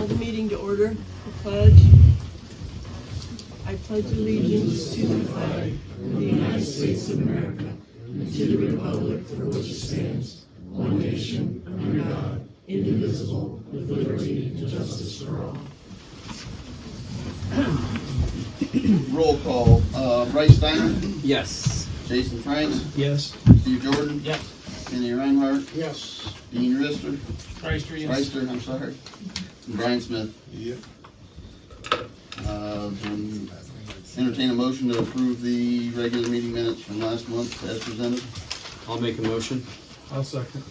Call the meeting to order. The pledge. I pledge allegiance to the flag of the United States of America and to the republic for which it stands, one nation, under God, indivisible, with liberty and justice for all. Roll call. Bryce Steiner? Yes. Jason Franks? Yes. Steve Jordan? Yes. Kenny Reinhardt? Yes. Dean Rister? Reister, yes. Reister, I'm sorry. And Brian Smith. Yep. Then entertain a motion to approve the regular meeting minutes from last month as presented. I'll make a motion. I'll second.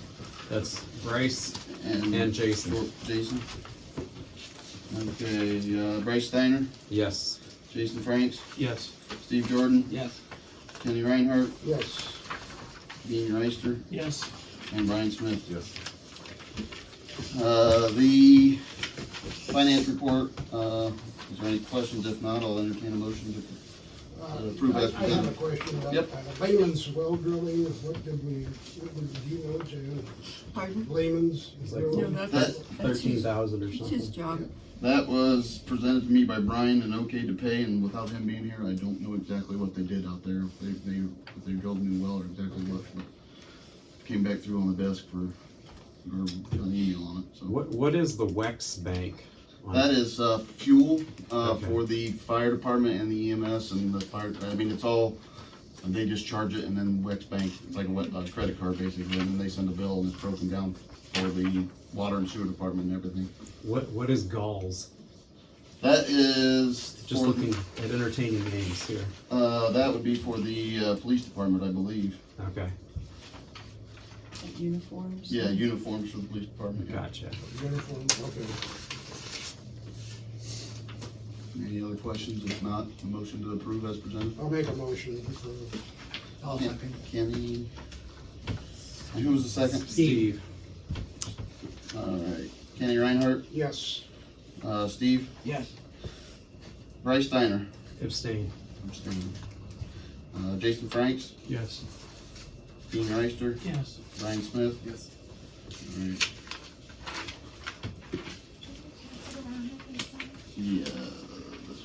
That's Bryce And Jason. Jason. Okay, Bryce Steiner? Yes. Jason Franks? Yes. Steve Jordan? Yes. Kenny Reinhardt? Yes. Dean Reister? Yes. And Brian Smith. Yes. The finance report, is there any questions? If not, I'll entertain a motion to approve as I have a presented. question about Yep. Layman's well drilling. What did you know, Jan? Pardon? Layman's No, drilling? that's his, 13,000 or it's something. his job. That was presented to me by Brian and okay to pay, and without him being here, I don't know exactly what they did out there. If they drilled a new well or exactly what came back through on the desk for, or an email on it, so. What is the Wex bank? That is fuel Okay. for the fire department and the EMS and the fire. I mean, it's all. They just charge it, and then Wex Bank, it's like a credit card basically, and then they send a bill, and it's broken down for the water and sewer department and everything. What is Galls? That is Just for looking at entertaining names here. that would be for the police department, I believe. Okay, Uniforms. Yeah, uniforms for the police department. Yeah. gotcha. Uniform, okay. Any other questions? If not, a motion to approve as presented. I'll make a motion to approve. I'll second. Kenny. And who was the second? Steve. All right. Kenny Reinhardt. Yes. Steve. Yes. Bryce Steiner. Abstain. Abstaining. Jason Franks. Yes. Dean Reister. Yes. Brian Smith. Yes. All right. Yeah.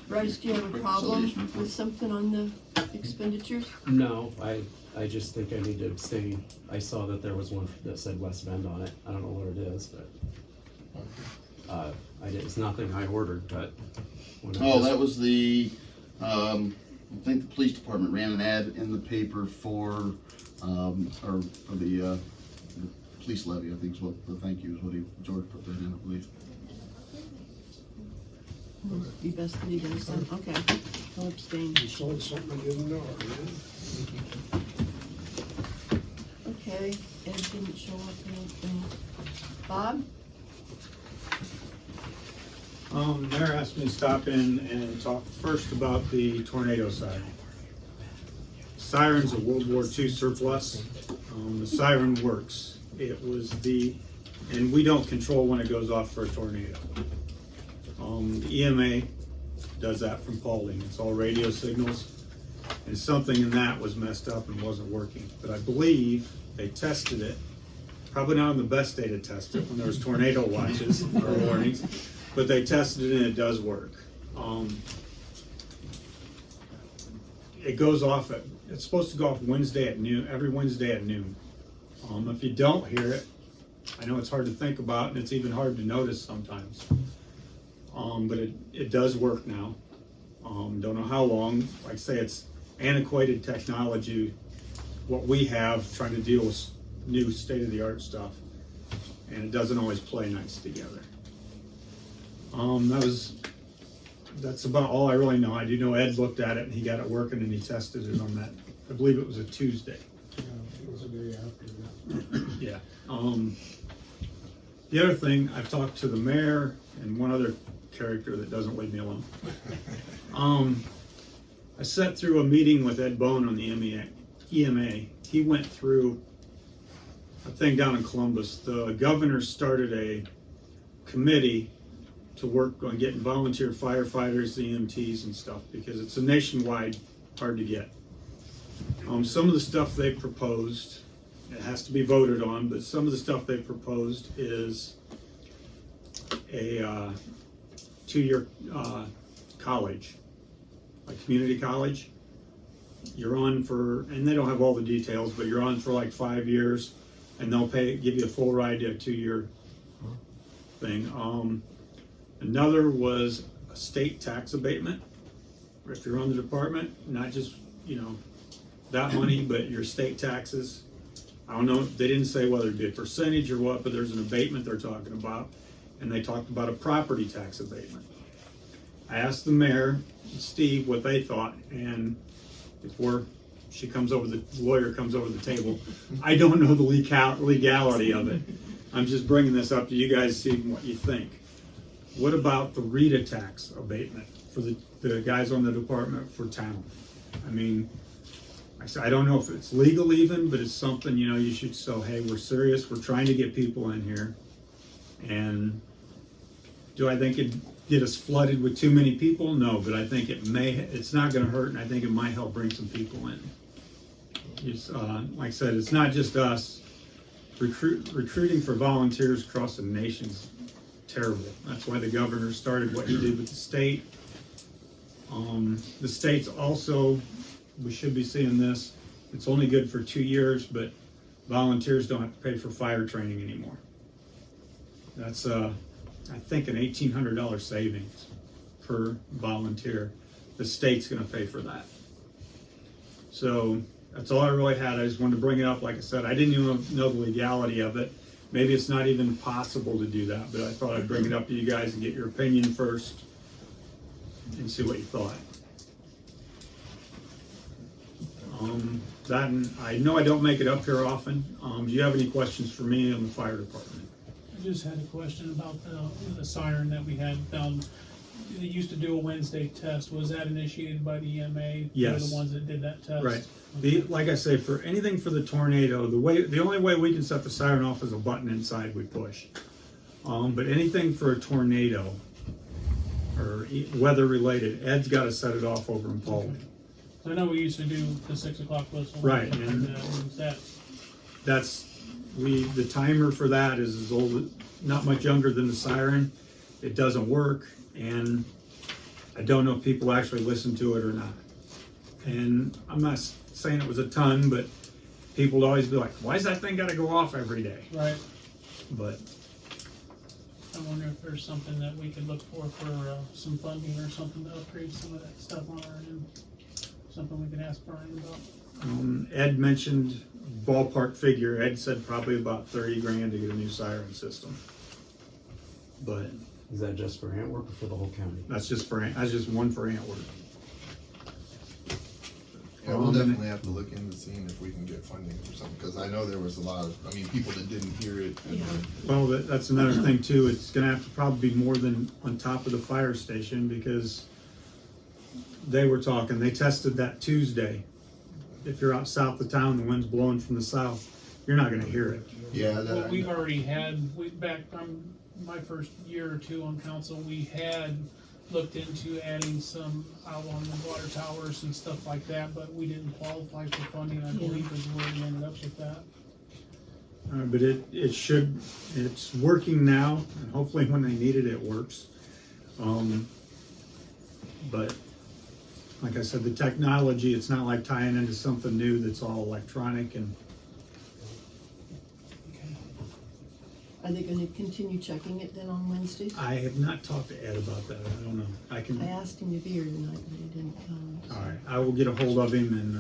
Bryce, do you have a problem with something on the expenditures? No, I just think I need to abstain. I saw that there was one that said West Bend on it. I don't know what it is, but it's nothing I ordered, but. Oh, that was the, I think the police department ran an ad in the paper for, or for the police levy, I think is what, the thank you is what George put that in, I believe. Be best that he does then. Okay. I'll abstain. You sold something I didn't know, right? Okay. Ed didn't show up or anything. Bob? Mayor asked me to stop in and talk first about the tornado siren. Siren's a World War II surplus. The siren works. It was and we don't control when it goes off for a tornado. The EMA does that from Paulding. It's all radio signals, and something in that was messed up and wasn't working. But I believe they tested it, probably not on the best day to test it when there was tornado watches or warnings, but they tested it and it does work. It goes off it's supposed to go off Wednesday at noon, every Wednesday at noon. If you don't hear it, I know it's hard to think about and it's even hard to notice sometimes. But it does work now. Don't know how long. Like I say, it's antiquated technology, what we have trying to deal with new state-of-the-art stuff, and it doesn't always play nice together. That's about all I really know. I do know Ed looked at it and he got it working and he tested it on that. I believe it was a Tuesday. It was a day after that. Yeah. The other thing, I've talked to the mayor and one other character that doesn't leave me alone. I sat through a meeting with Ed Bone on the EMA. He went through a thing down in Columbus. The governor started a committee to work on getting volunteer firefighters, EMTs and stuff, because it's a nationwide, hard to get. Some of the stuff they proposed, it has to be voted on, but some of the stuff they proposed is a 2-year college, like community college. You're on for, and they don't have all the details, but you're on for like 5 years, and they'll give you a full ride to a 2-year thing. Another was a state tax abatement. If you're on the department, not just, that money, but your state taxes. I don't know, they didn't say whether it'd be a percentage or what, but there's an abatement they're talking about. And they talked about a property tax abatement. I asked the mayor, Steve, what they thought, and before the lawyer comes over the table, I don't know the legality of it. I'm just bringing this up to you guys, seeing what you think. What about the RETA tax abatement for the guys on the department for town? I mean, I don't know if it's legal even, but it's something, you should say, hey, we're serious, we're trying to get people in here. And do I think it'd get us flooded with too many people? No, but I think it's not gonna hurt, and I think it might help bring some people in. It's, like I said, it's not just us. Recruiting for volunteers across the nation's terrible. That's why the governor started what he did with the state. The state's also, we should be seeing this, it's only good for 2 years, but volunteers don't have to pay for fire training anymore. That's, I think, an $1,800 savings per volunteer. The state's gonna pay for that. So that's all I really had. I just wanted to bring it up. Like I said, I didn't even know the legality of it. Maybe it's not even possible to do that, but I thought I'd bring it up to you guys and get your opinion first and see what you thought. That, and I know I don't make it up here often. Do you have any questions for me on the fire department? I just had a question about the siren that we had found. They used to do a Wednesday test. Was that initiated by the EMA? Yes. They're the ones that did that test? Right. Okay. Like I say, for anything for the tornado, the only way we can set the siren off is a button inside we push. But anything for a tornado or weather related, Ed's got to set it off over in Paulding. I know we used to do the 6 o'clock whistle. Right, And and was that, the timer for that is as old, not much younger than the siren. It doesn't work, and I don't know if people actually listen to it or not. And I'm not saying it was a ton, but people would always be like, why does that thing got to go off every day? right? But I wonder if there's something that we could look for some funding or something to upgrade some of that stuff on our end. Something we can ask Brian about. Ed mentioned ballpark figure. Ed said probably about 30 grand to get a new siren system. But Is that just for Antwerp or for the whole county? that's just one for Antwerp. Yeah, we'll definitely have to look into seeing if we can get funding for something, because I know there was a lot of, people that didn't hear it. And Well, that's another thing too. It's gonna have to probably be more than on top of the fire station, because they tested that Tuesday. If you're out south of town, the wind's blowing from the south, you're not gonna hear it. yeah, that, Well, we've already had, back from my first year or two on council, we had looked into adding some out on the water towers and stuff like that, but we didn't qualify for funding, I believe is where we ended up with that. But it's working now, and hopefully when they need it, it works. But like I said, the technology, it's not like tying into something new that's all electronic, and Are they gonna continue checking it then on Wednesdays? I have not talked to Ed about that. I don't know. I asked him to be here tonight, but he didn't come. All right, I will get a hold of him, and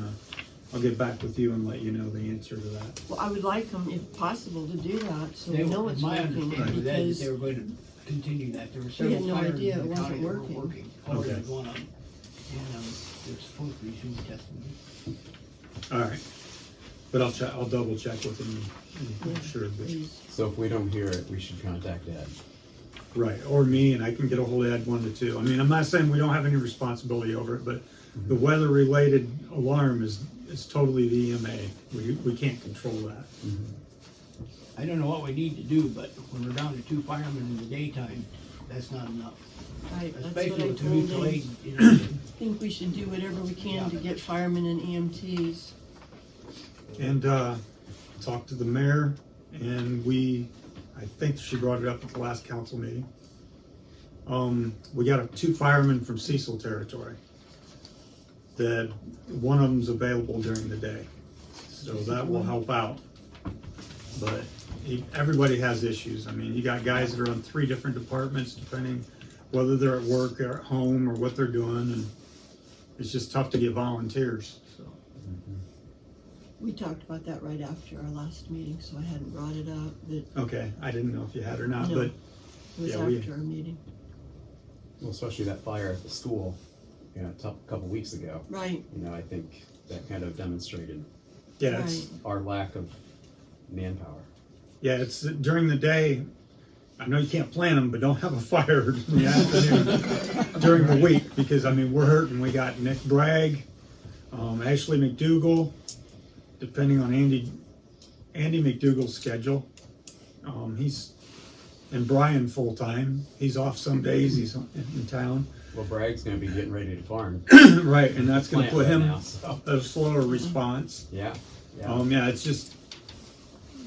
I'll get back with you and let you know the answer to that. Well, I would like him, if possible, to do that, so we They know were, it's my working, understanding was that because they were going to continue that. There were We several had no fires idea in it the wasn't county that weren't working. working. Paulding Okay. was one of them. And there's supposed to be some testing. All right, but I'll double check with him and make sure. But, please. So if we don't hear it, we should contact Ed. right, or me, and I can get a hold of Ed 1 to 2. I'm not saying we don't have any responsibility over it, but the weather-related alarm is totally the EMA. We can't control that. I don't know what we need to do, but when we're down to 2 firemen in the daytime, that's not enough. Right, that's what Especially I with the told mutual him. aid, I think we should do whatever we can to get firemen and EMTs. And talked to the mayor, and I think she brought it up at the last council meeting. We got two firemen from Cecil territory. That one of them's available during the day, so that will help out. But everybody has issues. I mean, you got guys that are on 3 different departments, depending whether they're at work or at home or what they're doing, and it's just tough to get volunteers. So. We talked about that right after our last meeting, so I hadn't brought it up, but Okay, I didn't know if you had or not, No. but it was Yeah, we- after our meeting. Well, especially that fire at the school, you know, a couple weeks ago. Right, You know, I think that kind of demonstrated yeah, it's, right. our lack of manpower. yeah, it's during the day. I know you can't plan them, but don't have a fire in the afternoon during the week, because I mean, we're hurting. We got Nick Bragg, Ashley McDougal, depending on Andy McDougal's schedule. And Brian full-time. He's off some days, he's in town. Well, Bragg's gonna be getting ready to farm. Right, and that's gonna Plant put right him now, so. at a slower response. Yeah, Yeah, it's just,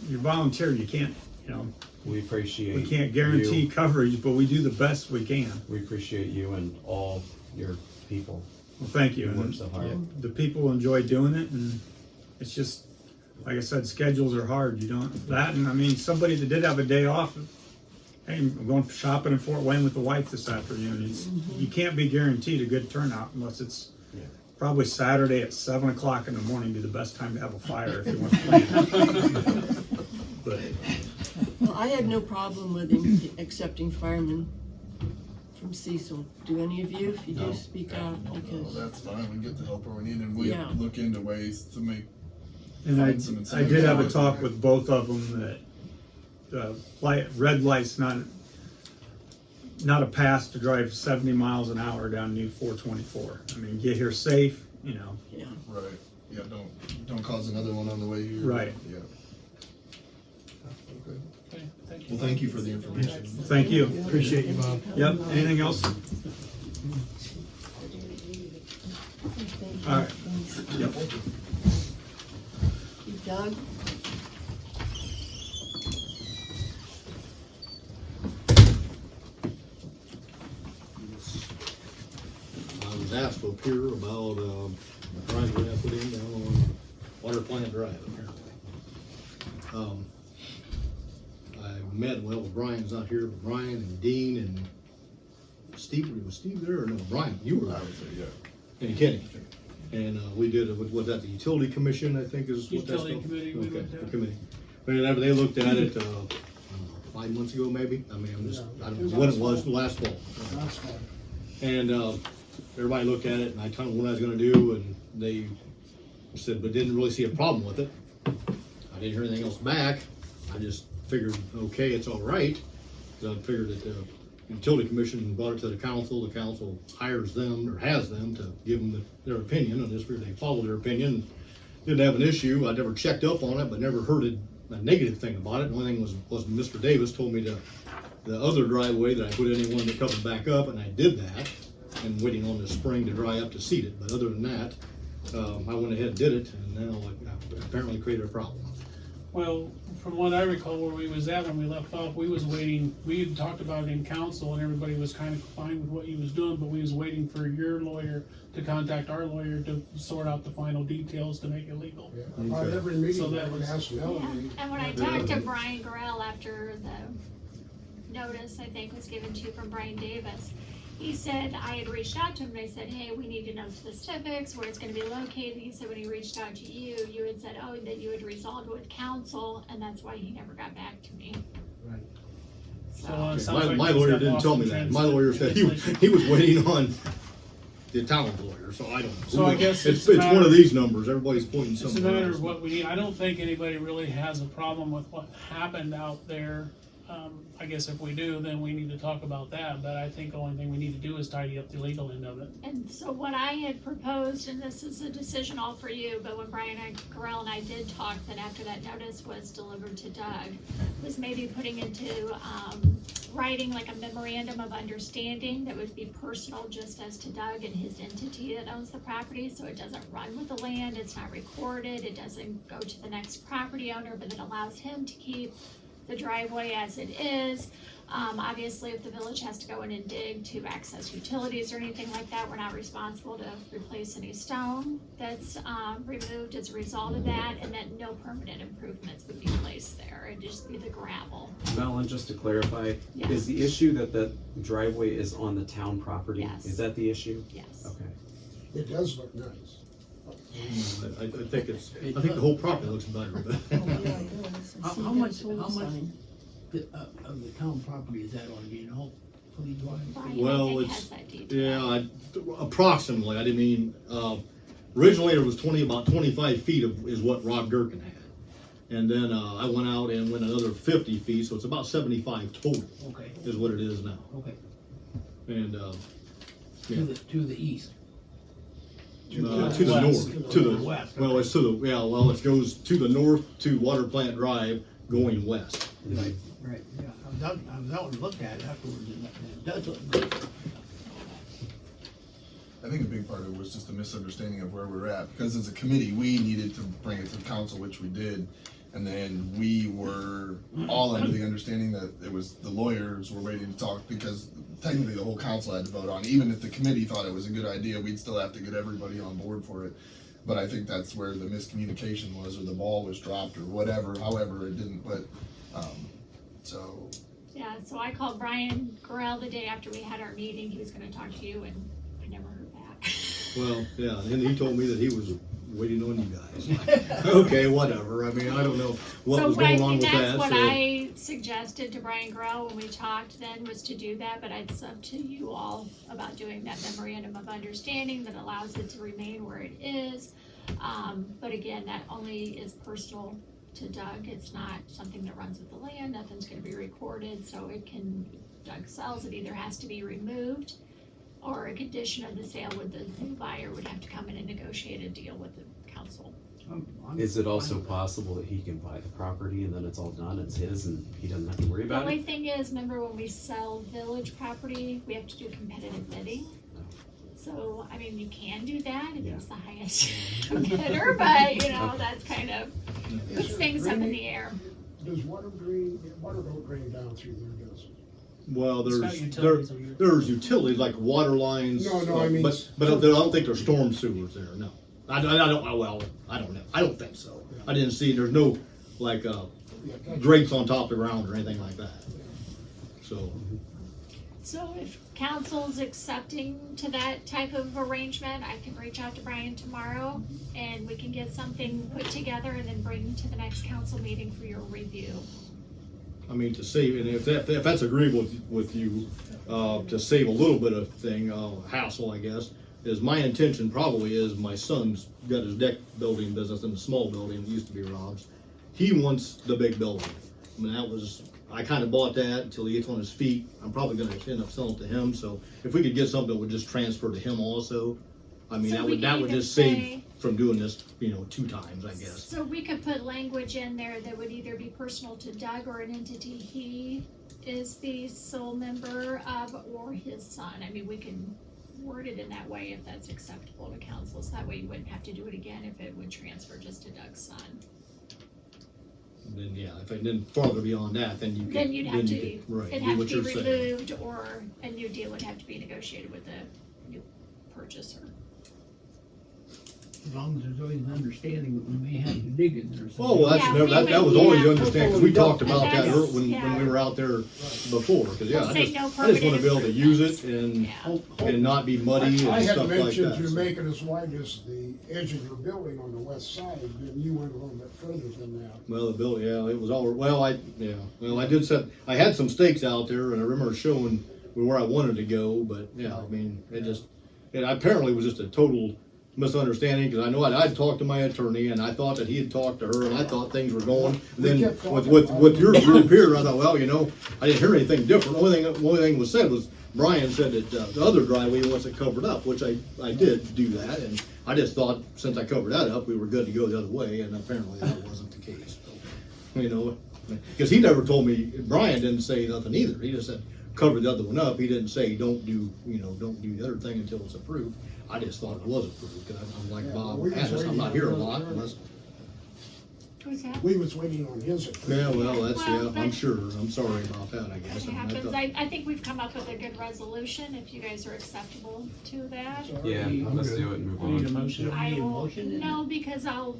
you're volunteer, you can't, you know, we appreciate. we can't guarantee you. coverage, but we do the best we can. We appreciate you and all your people Well, thank you. who work And so hard. the people enjoy doing it, and it's just, like I said, schedules are hard. You don't, that, and I mean, somebody that did have a day off, hey, I'm going shopping in Fort Wayne with the wife this afternoon. You can't be guaranteed a good turnout unless it's Yeah. probably Saturday at 7 o'clock in the morning be the best time to have a fire if you want to plan. But, Well, I had no problem with him accepting firemen from Cecil. Do any of you? If you do, No. speak out, No, because, that's fine, we get the help we need, and we Yeah. look into ways to make, and I Find some did have a incentives. talk with both of them that red light's not a pass to drive 70 miles an hour down New 424. I mean, get here safe, you know. yeah. right, yeah, don't cause another one on the way here. Right. Yeah. Okay. Okay, thank you. Well, thank you for the information. Thank you. Appreciate you, Bob. Yep, anything else? All right. Yep. Doug? I was asked up here about, the driveway I put in down on Water Plant Drive apparently. I met, well, Brian's not here, but Brian and Dean and Steve, was Steve there or no? Brian, you were I there. would say, yeah. And Kenny. And, we did, was that the Utility Commission, I think is what that's Utility called? Committee, we Okay, went there. the committee. Whenever they looked at it, 5 months ago maybe, I mean, I don't know when it was, last fall. That's fine. And everybody looked at it, and I told them what I was gonna do, and they said, but didn't really see a problem with it. I didn't hear anything else back. I just figured, okay, it's all right. 'Cause I figured that the utility commission brought it to the council hires them, or has them, to give them their opinion, and just figured they followed their opinion. Didn't have an issue. I never checked up on it, but never heard a negative thing about it. The only thing was Mr. Davis told me the other driveway that I put in, he wanted to cover back up, and I did that, and waiting on the spring to dry up to seed it. But other than that, I went ahead and did it, and now I apparently created a problem. Well, from what I recall, where we was at when we left off, we was waiting, we had talked about it in council and everybody was kind of fine with what he was doing, but we was waiting for your lawyer to contact our lawyer to sort out the final details to make it legal. Yeah, about every So meeting, that I would was- ask Melanie. And when I talked to Brian Gorell after the notice, I think, was given to you from Brian Davis, he said, I had reached out to him and I said, hey, we need to know specifics, where it's gonna be located. He said when he reached out to you, you had said, oh, that you had resolved it with council, and that's why he never got back to me. So, So, it sounds like My things lawyer got didn't lost tell in me that. My translation. lawyer said he was waiting on the town's lawyer, so I don't know. So I guess It's it's a one matter- of these numbers, everybody's pointing It's a somewhere matter else. of what we need. I don't think anybody really has a problem with what happened out there. I guess if we do, then we need to talk about that, but I think the only thing we need to do is tidy up the legal end of it. and so what I had proposed, and this is a decision all for you, but when Brian Gorell and I did talk, that after that notice was delivered to Doug, was maybe putting into, writing like a memorandum of understanding that would be personal just as to Doug and his entity that owns the property, so it doesn't run with the land, it's not recorded, it doesn't go to the next property owner, but it allows him to keep the driveway as it is. Obviously, if the village has to go in and dig to access utilities or anything like that, we're not responsible to replace any stone that's removed as a result of that, and that no permanent improvements would be placed there. It'd just be the gravel. Melon, just to clarify, Yes. is the issue that the driveway is on the town property? Yes. Is that the issue? Yes. Okay. It does look nice. I think the whole property looks better, but. How much of the town property is that on, do you know? Please, Brian? Brian, Well, I think, it's- has that detail. Yeah, approximately, I didn't mean, originally it was about 25 feet is what Rob Durkin had. And then, I went out and went another 50 feet, so it's about 75 total, Okay, is what it is now. okay. And, To the east. to the west. north, to the, West, well, it's to the, yeah, well, it goes to the north to Water Plant Drive going west. Right, right, yeah. I was out and looked at it afterwards, and it does look nice. I think a big part of it was just a misunderstanding of where we're at, because as a committee, we needed to bring it to the council, which we did. And then we were all under the understanding that it was the lawyers were waiting to talk, because technically the whole council had to vote on it. Even if the committee thought it was a good idea, we'd still have to get everybody on board for it. But I think that's where the miscommunication was, or the ball was dropped, or whatever, however it didn't, but, so. Yeah, so I called Brian Gorell the day after we had our meeting. He was gonna talk to you, and I never heard back. Well, yeah, and he told me that he was waiting on you guys. Okay, whatever, I mean, I don't know what was going on with that, That's what so. I suggested to Brian Gorell when we talked then, was to do that, but it's up to you all about doing that memorandum of understanding that allows it to remain where it is. But again, that only is personal to Doug. It's not something that runs with the land. Nothing's gonna be recorded, so it can, Doug sells, it either has to be removed, or a condition of the sale with the new buyer would have to come in and negotiate a deal with the council. Is it also possible that he can buy the property and then it's all done, it's his, and he doesn't have to worry The about only it? thing is, remember when we sell village property, we have to do competitive bidding. So, I mean, you can do that if it's the highest bidder, but, you know, that's kind of, puts things up in the air. Does water don't drain down through there, does it? Well, It's got there's utilities over here. there's utilities like water lines. No, I mean- But I don't think there's storm sewers there, no. I don't know, I don't think so. I didn't see, there's no, like, Yeah, gotcha. grates on top of the ground or anything like that. So, So if council's accepting to that type of arrangement, I can reach out to Brian tomorrow and we can get something put together and then bring to the next council meeting for your review. I mean, to save, and if that's agreeable with you, to save a little bit of hassle, I guess, is my intention probably is my son's got his deck building business in the small building, it used to be Rob's. He wants the big building. I mean, I kind of bought that until he gets on his feet. I'm probably gonna end up selling it to him, so if we could get something that would just transfer to him also, I mean, So we that can would either just save say- from doing this, 2 times, I guess. So we could put language in there that would either be personal to Doug or an entity he is the sole member of, or his son. I mean, we can word it in that way if that's acceptable to council, so that way you wouldn't have to do it again if it would transfer just to Doug's son. And then, yeah, if it didn't farther beyond that, then you could. Then you'd have to, right, it'd do have what to you're be saying. removed, or a new deal would have to be negotiated with the new purchaser. As long as there's always an understanding that we may have to dig in there. Oh, well, Yeah, that was always yeah. understanding, because we talked about that That's- when yeah. we were out there before, because, yeah, We'll I say just no wanna permanent be able to use it improvements. Yeah. and not be muddy I and had stuff like mentioned that. to so. make it as wide as the edge of your building on the west side, then you went a little bit further than that. Well, the building, yeah, it was all, I did I had some stakes out there, and I remember showing where I wanted to go, but, yeah, I mean, it apparently was just a total misunderstanding, because I know I'd talked to my attorney, and I thought that he had talked to her, and I thought things were going. And then kept talking with about your it. group here, I thought, well, I didn't hear anything different. The only thing was said was, Brian said that the other driveway wants it covered up, which I did do that, and I just thought, since I covered that up, we were good to go the other way, and apparently that wasn't the case. So, because he never told me, Brian didn't say nothing either. He just said, cover the other one up. He didn't say, don't do the other thing until it's approved. I just thought it was approved, because I'm like Yeah, Bob we just Hannes, I'm not waited here a for lot our unless, Who's that? We was waiting on his Yeah, approval. well, that's, Well, yeah, I'm but- sure, I'm sorry about that, I guess. It I mean, I happens. thought- I think we've come up with a good resolution, if you guys are acceptable to that. Yeah, let's do it and move We need a on. motion. I Need a will, motion? no, because I'll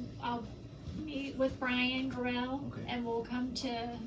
meet with Brian Gorell Okay. and we'll come to,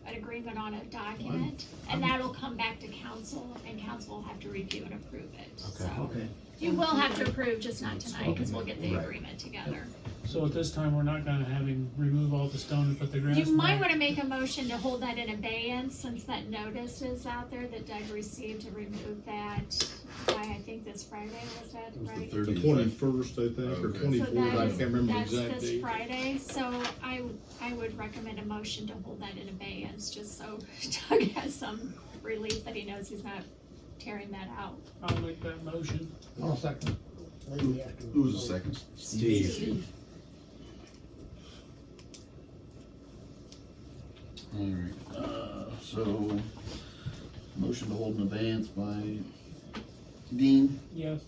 an agreement on a document. And that'll come back to council and council will have to review and approve it. Okay. So Okay. you will have to approve, just not tonight, cause we'll get the Right. agreement together. So at this time, we're not gonna have him remove all the stone and put the grass You might back? wanna make a motion to hold that in abeyance, since that notice is out there that Doug received to remove that by, I think this Friday, was that It was the right? 30th, The right? 21st, I think, or Okay. So 24th, I that can't remember the that's exact this date. Friday, so I would recommend a motion to hold that in abeyance, just so Doug has some relief that he knows he's not tearing that out. I'll make that motion. I'll second. Maybe after. Who was the second? Steve. Alright, so, motion to hold in advance by Dean, Yes.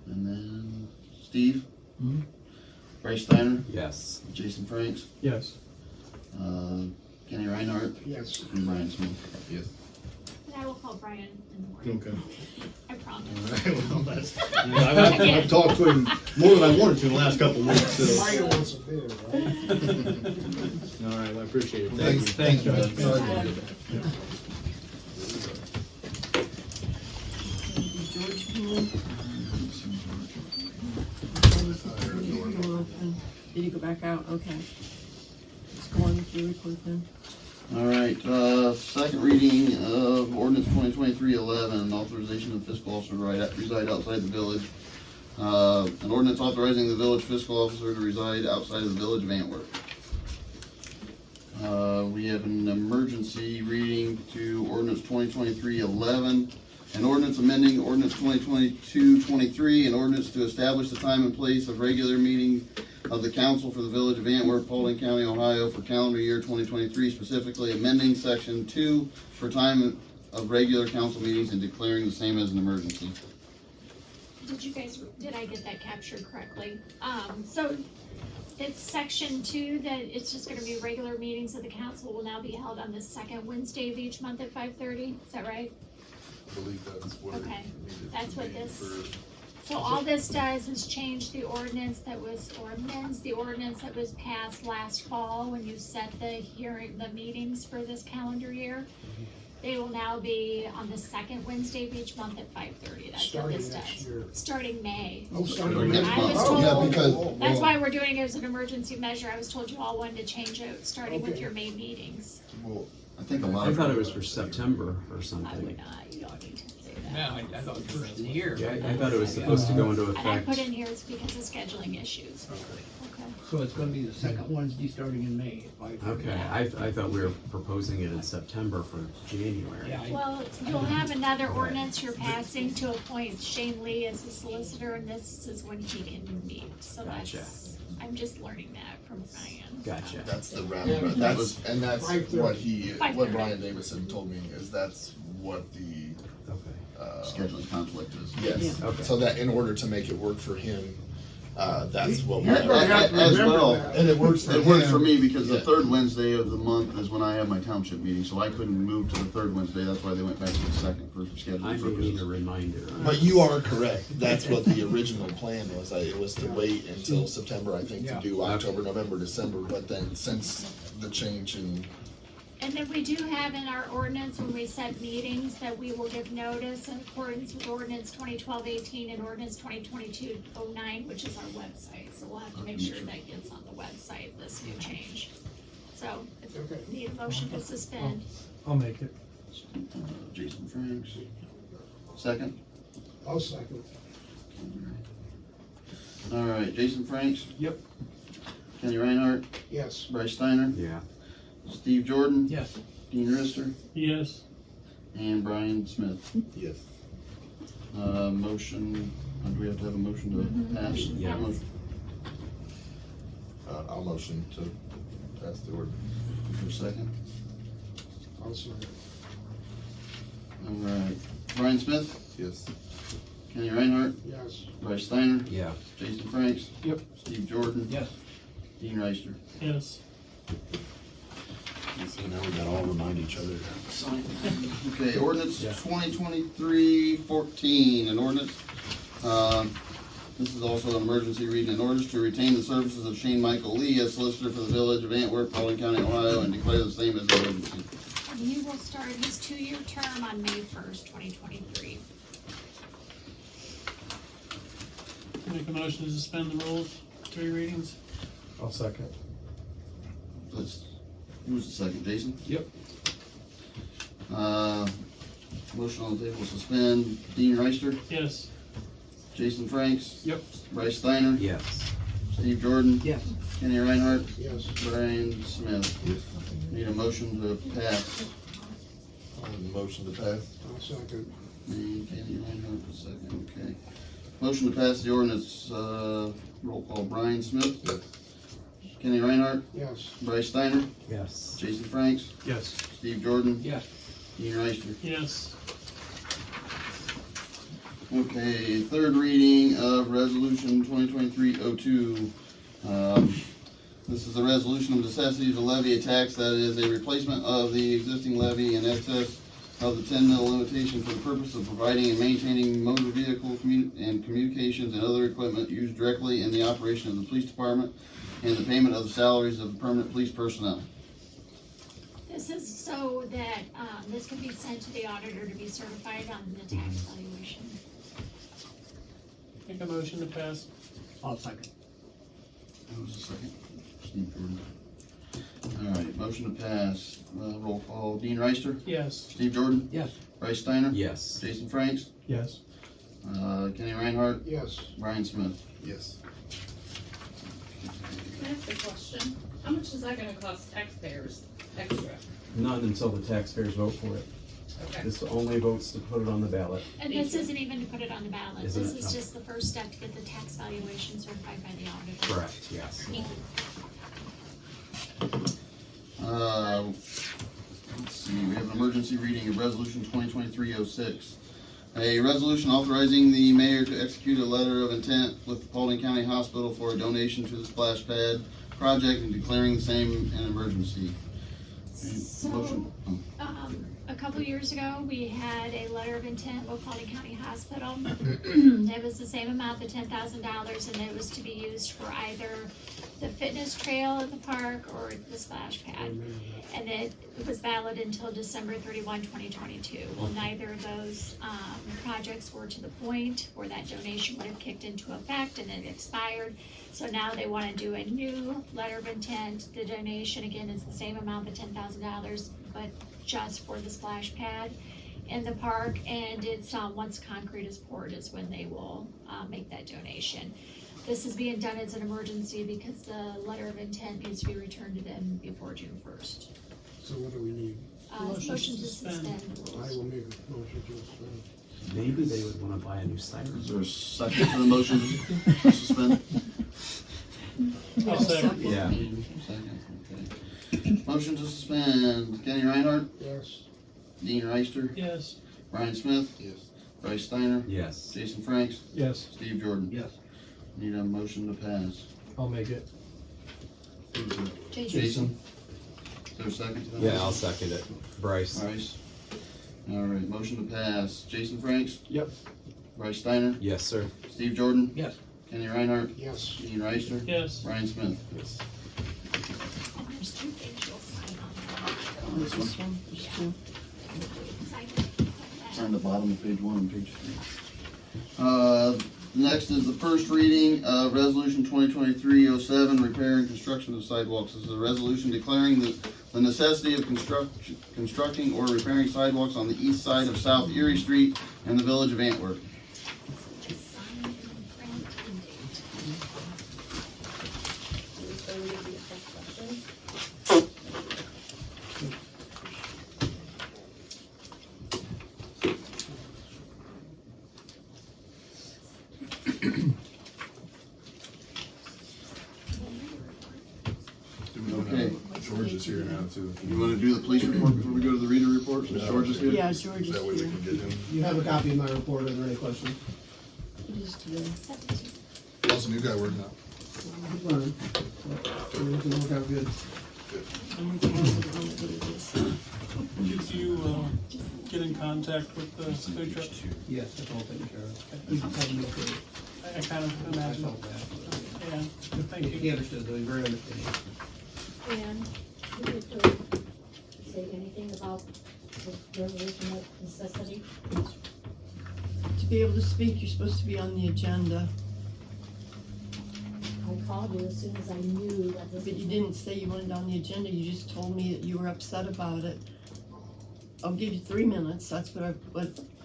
and then Steve. Mhm. Bryce Steiner, Yes. Jason Franks, Yes. Kenny Reinhardt, Yes. and Brian Smith. Yes. And I will call Brian in the morning, Okay. I promise. Alright, well, that's, I've talked to him more than I wanted to in the last couple of weeks, so. Brian wants a bid, right? Alright, well, I appreciate it. Thank you. Thanks, Doug. Thanks, Sorry Doug. to do that. Did you go back out? Okay. Let's go on with your report then. Alright, second reading of ordinance 2023-11, authorization of fiscal officer to reside outside the village. An ordinance authorizing the village fiscal officer to reside outside of the village of Antwerp. We have an emergency reading to ordinance 2023-11, an ordinance amending ordinance 2022-23, an ordinance to establish the time and place of regular meeting of the council for the village of Antwerp, Paulding County, Ohio for calendar year 2023, specifically amending section 2 for time of regular council meetings and declaring the same as an emergency. Did I get that captured correctly? So it's section 2 that it's just gonna be regular meetings of the council will now be held on the second Wednesday of each month at 5:30, is that right? I believe that's what it Okay. needed That's to what be this- for- So all this does is change the ordinance that was, or amends the ordinance that was passed last fall when you set the meetings for this calendar year. They will now be on the second Wednesday of each month at 5:30, that's what Starting this next does. year. Starting May. Oh, starting Next next I month. was Oh, Yeah, told, because- that's why we're doing it as an emergency measure, I was told you all wanted to change it, starting with Okay. your May meetings. Well, I think a lot I of. thought it was for September or I something. would not, you don't need to say that. Yeah, I thought first of the year. Yeah, I thought it was supposed to go into And I effect. put in here it's because of scheduling issues. Okay. So it's gonna be the second Wednesday starting in May. Okay, I thought we were proposing it in September for January. Yeah, Well, you'll have another ordinance you're passing to appoint Shane Lee as the solicitor, and this is when he can meet, so Gotcha. that's, I'm just learning that from Brian. Gotcha. that's the Yeah, roundabout, that's, and that's 5:30. what he, 5:30. what Brian Davison told me, is that's what the, Okay. Scheduling conflict is. yes. Yeah. Okay. So that in order to make it work for him, that's what You're we're. gonna have to As remember well. that. And it works for him. It works for me because the Yeah. third Wednesday of the month is when I have my township meeting, so I couldn't move to the third Wednesday, that's why they went back to the second for I scheduling may need purposes. a reminder. But you are correct, that's what the original plan was, it was to wait until September, I think, to do October, November, December, but then since the change in, And then we do have in our ordinance, when we set meetings, that we will give notice in accordance with ordinance 2012-18 and ordinance 2022-09, which is our website, so we'll have to make sure that gets on the website, this new change. So, if you Okay. need a motion to suspend, I'll make it. Jason Franks. Second? I'll second. Alright, Jason Franks? Yep. Kenny Reinhardt? Yes. Bryce Steiner? Yeah. Steve Jordan? Yes. Dean Rister? Yes. And Brian Smith. yes. Motion, do we have to have a motion to pass? Yeah. Motion I'll motion to pass the order. for a second. I'll second. Alright, Brian Smith? Yes. Kenny Reinhardt? Yes. Bryce Steiner? Yeah. Jason Franks? Yep. Steve Jordan? Yes. Dean Reister. Yes. So now we gotta all remind each other. Okay, ordinance Yeah. 2023-14, an ordinance, this is also an emergency reading, in order to retain the services of Shane Michael Lee as solicitor for the village of Antwerp, Paulding County, Ohio, and declare the same as an emergency. And he will start his 2-year term on May 1st, 2023. Make a motion to suspend the rules, 3 readings. I'll second. Let's, who was the second, Jason? Yep. Motion on the table, suspend, Dean Reister, Yes. Jason Franks, Yep. Bryce Steiner, Yes. Steve Jordan, Yes. Kenny Reinhardt, Yes. Brian Smith. Need a motion to pass. Motion to pass. I'll second. And Kenny Reinhardt for second, okay. Motion to pass the ordinance, roll call, Brian Smith, Yes. Kenny Reinhardt, Yes. Bryce Steiner, Yes. Jason Franks, Yes. Steve Jordan, Yes. Dean Reister. Yes. Okay, third reading of resolution 2023-02. This is a resolution of necessity to levy a tax that is a replacement of the existing levy in excess of the 10 mil limitation for the purpose of providing and maintaining motor vehicle and communications and other equipment used directly in the operation of the police department and the payment of the salaries of the permanent police personnel. This is so that, this can be sent to the auditor to be certified on the tax valuation. Make a motion to pass. I'll second. Who was the second? Steve Jordan. All right, motion to pass, roll call, Dean Reister, Yes. Steve Jordan, Yes. Bryce Steiner, Yes. Jason Franks, Yes. Kenny Reinhardt, Yes. Brian Smith. Yes. Can I ask a question? How much is that gonna cost taxpayers extra? None until the taxpayers vote for it. Okay. This only votes to put it on the ballot. And this isn't even to put it on the ballot. Isn't This it? is No. just the first step to get the tax valuation certified by the auditor. Correct, yes. Let's see, we have an emergency reading of resolution 2023-06. A resolution authorizing the mayor to execute a letter of intent with the Paulding County Hospital for a donation to the splash pad project and declaring the same an emergency. So, Motion. Oh. a couple years ago, we had a letter of intent with Paulding County Hospital. It was the same amount, the $10,000, and it was to be used for either the fitness trail at the park or the splash pad. And it was valid until December 31, 2022. Well, neither of those, projects were to the point where that donation would have kicked into effect and it expired. So now they wanna do a new letter of intent. The donation, again, is the same amount, the $10,000, but just for the splash pad in the park. And it's, once concrete is poured is when they will, make that donation. This is being done as an emergency because the letter of intent needs to be returned to them before June 1st. So what do we need? Motion to suspend the I rules. will make a motion to suspend. Maybe they would wanna buy a new siren. Is there a second to the motion to suspend? I'll second. Yeah. Second, okay. Motion to suspend, Kenny Reinhardt, Yes. Dean Reister, Yes. Brian Smith, Yes. Bryce Steiner, Yes. Jason Franks, Yes. Steve Jordan. Yes. Need a motion to pass. I'll make it. Jason? Is there a second to that? Yeah, I'll second it. Bryce. Bryce. All right, motion to pass. Jason Franks? Yep. Bryce Steiner? Yes, sir. Steve Jordan? Yes. Kenny Reinhardt? Yes. Dean Reister? Yes. Brian Smith? Yes. And there's 2 things you'll sign on that. This one? Sign that. On the bottom of page 1 and page 3. Next is the first reading of resolution 2023-07, repair and construction of sidewalks. This is a resolution declaring the necessity of constructing or repairing sidewalks on the east side of South Erie Street in the village of Antwerp. Just sign and print and date. So we have the first question. Okay. George is here now too. You want to do the police report before we go to the reader report? Since George is here? Yeah, George Is is that way we here. can get him? You have a copy of my report. Are there any questions? Seventeen. Awesome, new guy working out. Good learn. Everything worked out good. And we can have it on the database. Did you, get in contact with the food truck? Yes, that's all taken care of. We can have it okay. I kind of I imagined. felt bad. Yeah, thank He you. understood, though, he's very understanding. And you get to say anything about the resolution of necessity? To be able to speak, you're supposed to be on the agenda, I called you as soon as I knew that this. but you didn't say you wanted on the agenda, you just told me that you were upset about it. I'll give you 3 minutes, that's what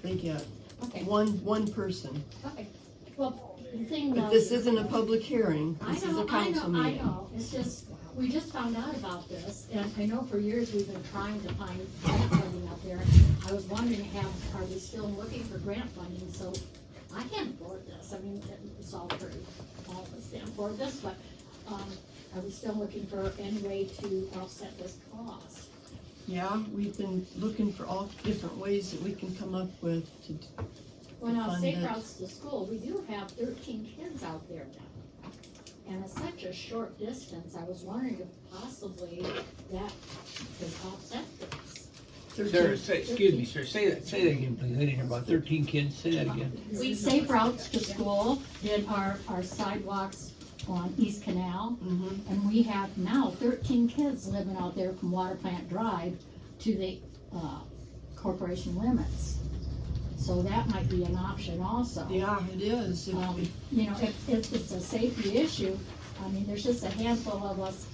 they get. Okay, One person. okay. Well, the thing But was. this isn't a public hearing, I this is know, a council I meeting. know, it's just, we just found out about this, and I know for years we've been trying to find grant funding out there. I was wondering, are we still looking for grant funding, so I can't afford this, I mean, it's all pretty, all of us can't afford this, but, are we still looking for any way to offset this cost? Yeah, we've been looking for all different ways that we can come up with to, Well, now, fund safe it. routes to school, we do have 13 kids out there now. And it's such a short distance, I was wondering if possibly that could offset this. Sarah, excuse me, sir, say that again, please. I didn't hear about 13 kids. Say that again. We safe routes to school did our sidewalks on East Canal, Mhm. and we have now 13 kids living out there from Water Plant Drive to the, corporation limits. So that might be an option also. Yeah, it is. You know, if it's a safety issue, I mean, there's just a handful of us,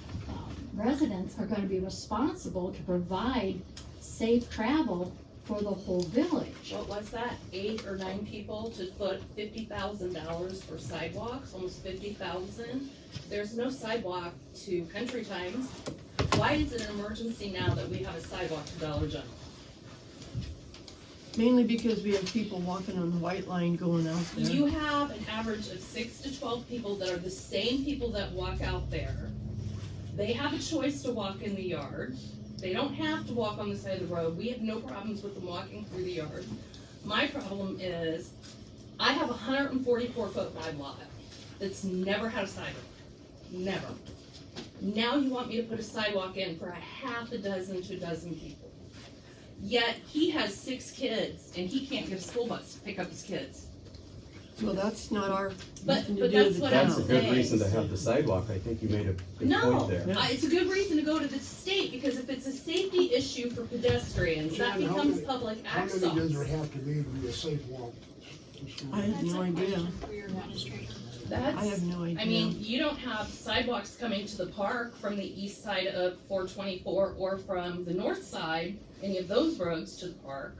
residents are gonna be responsible to provide safe travel for the whole village. What was that, 8 or 9 people to put $50,000 for sidewalks, almost 50,000? There's no sidewalk to Country Times. Why is it an emergency now that we have a sidewalk to Dollar General? Mainly because we have people walking on the white line going out there. You have an average of 6 to 12 people that are the same people that walk out there. They have a choice to walk in the yard. They don't have to walk on the side of the road. We have no problems with them walking through the yard. My problem is, I have a 144-foot wide lot that's never had a sidewalk. Never. Now you want me to put a sidewalk in for a half a dozen to a dozen people. Yet he has 6 kids and he can't get a school bus to pick up his kids. Well, that's not our, But nothing to but do that's with the what That's I'm a town. good reason to have the sidewalk, I think you made a good No, point there. it's a good reason to go to the state, because if it's a safety issue for pedestrians, that Jan, how becomes many- public How access. many does there have to be to be a safe walk? to school? I have That's no a idea. question for your administrator. That's, I have no idea. I mean, you don't have sidewalks coming to the park from the east side of 424 or from the north side, any of those roads to the park,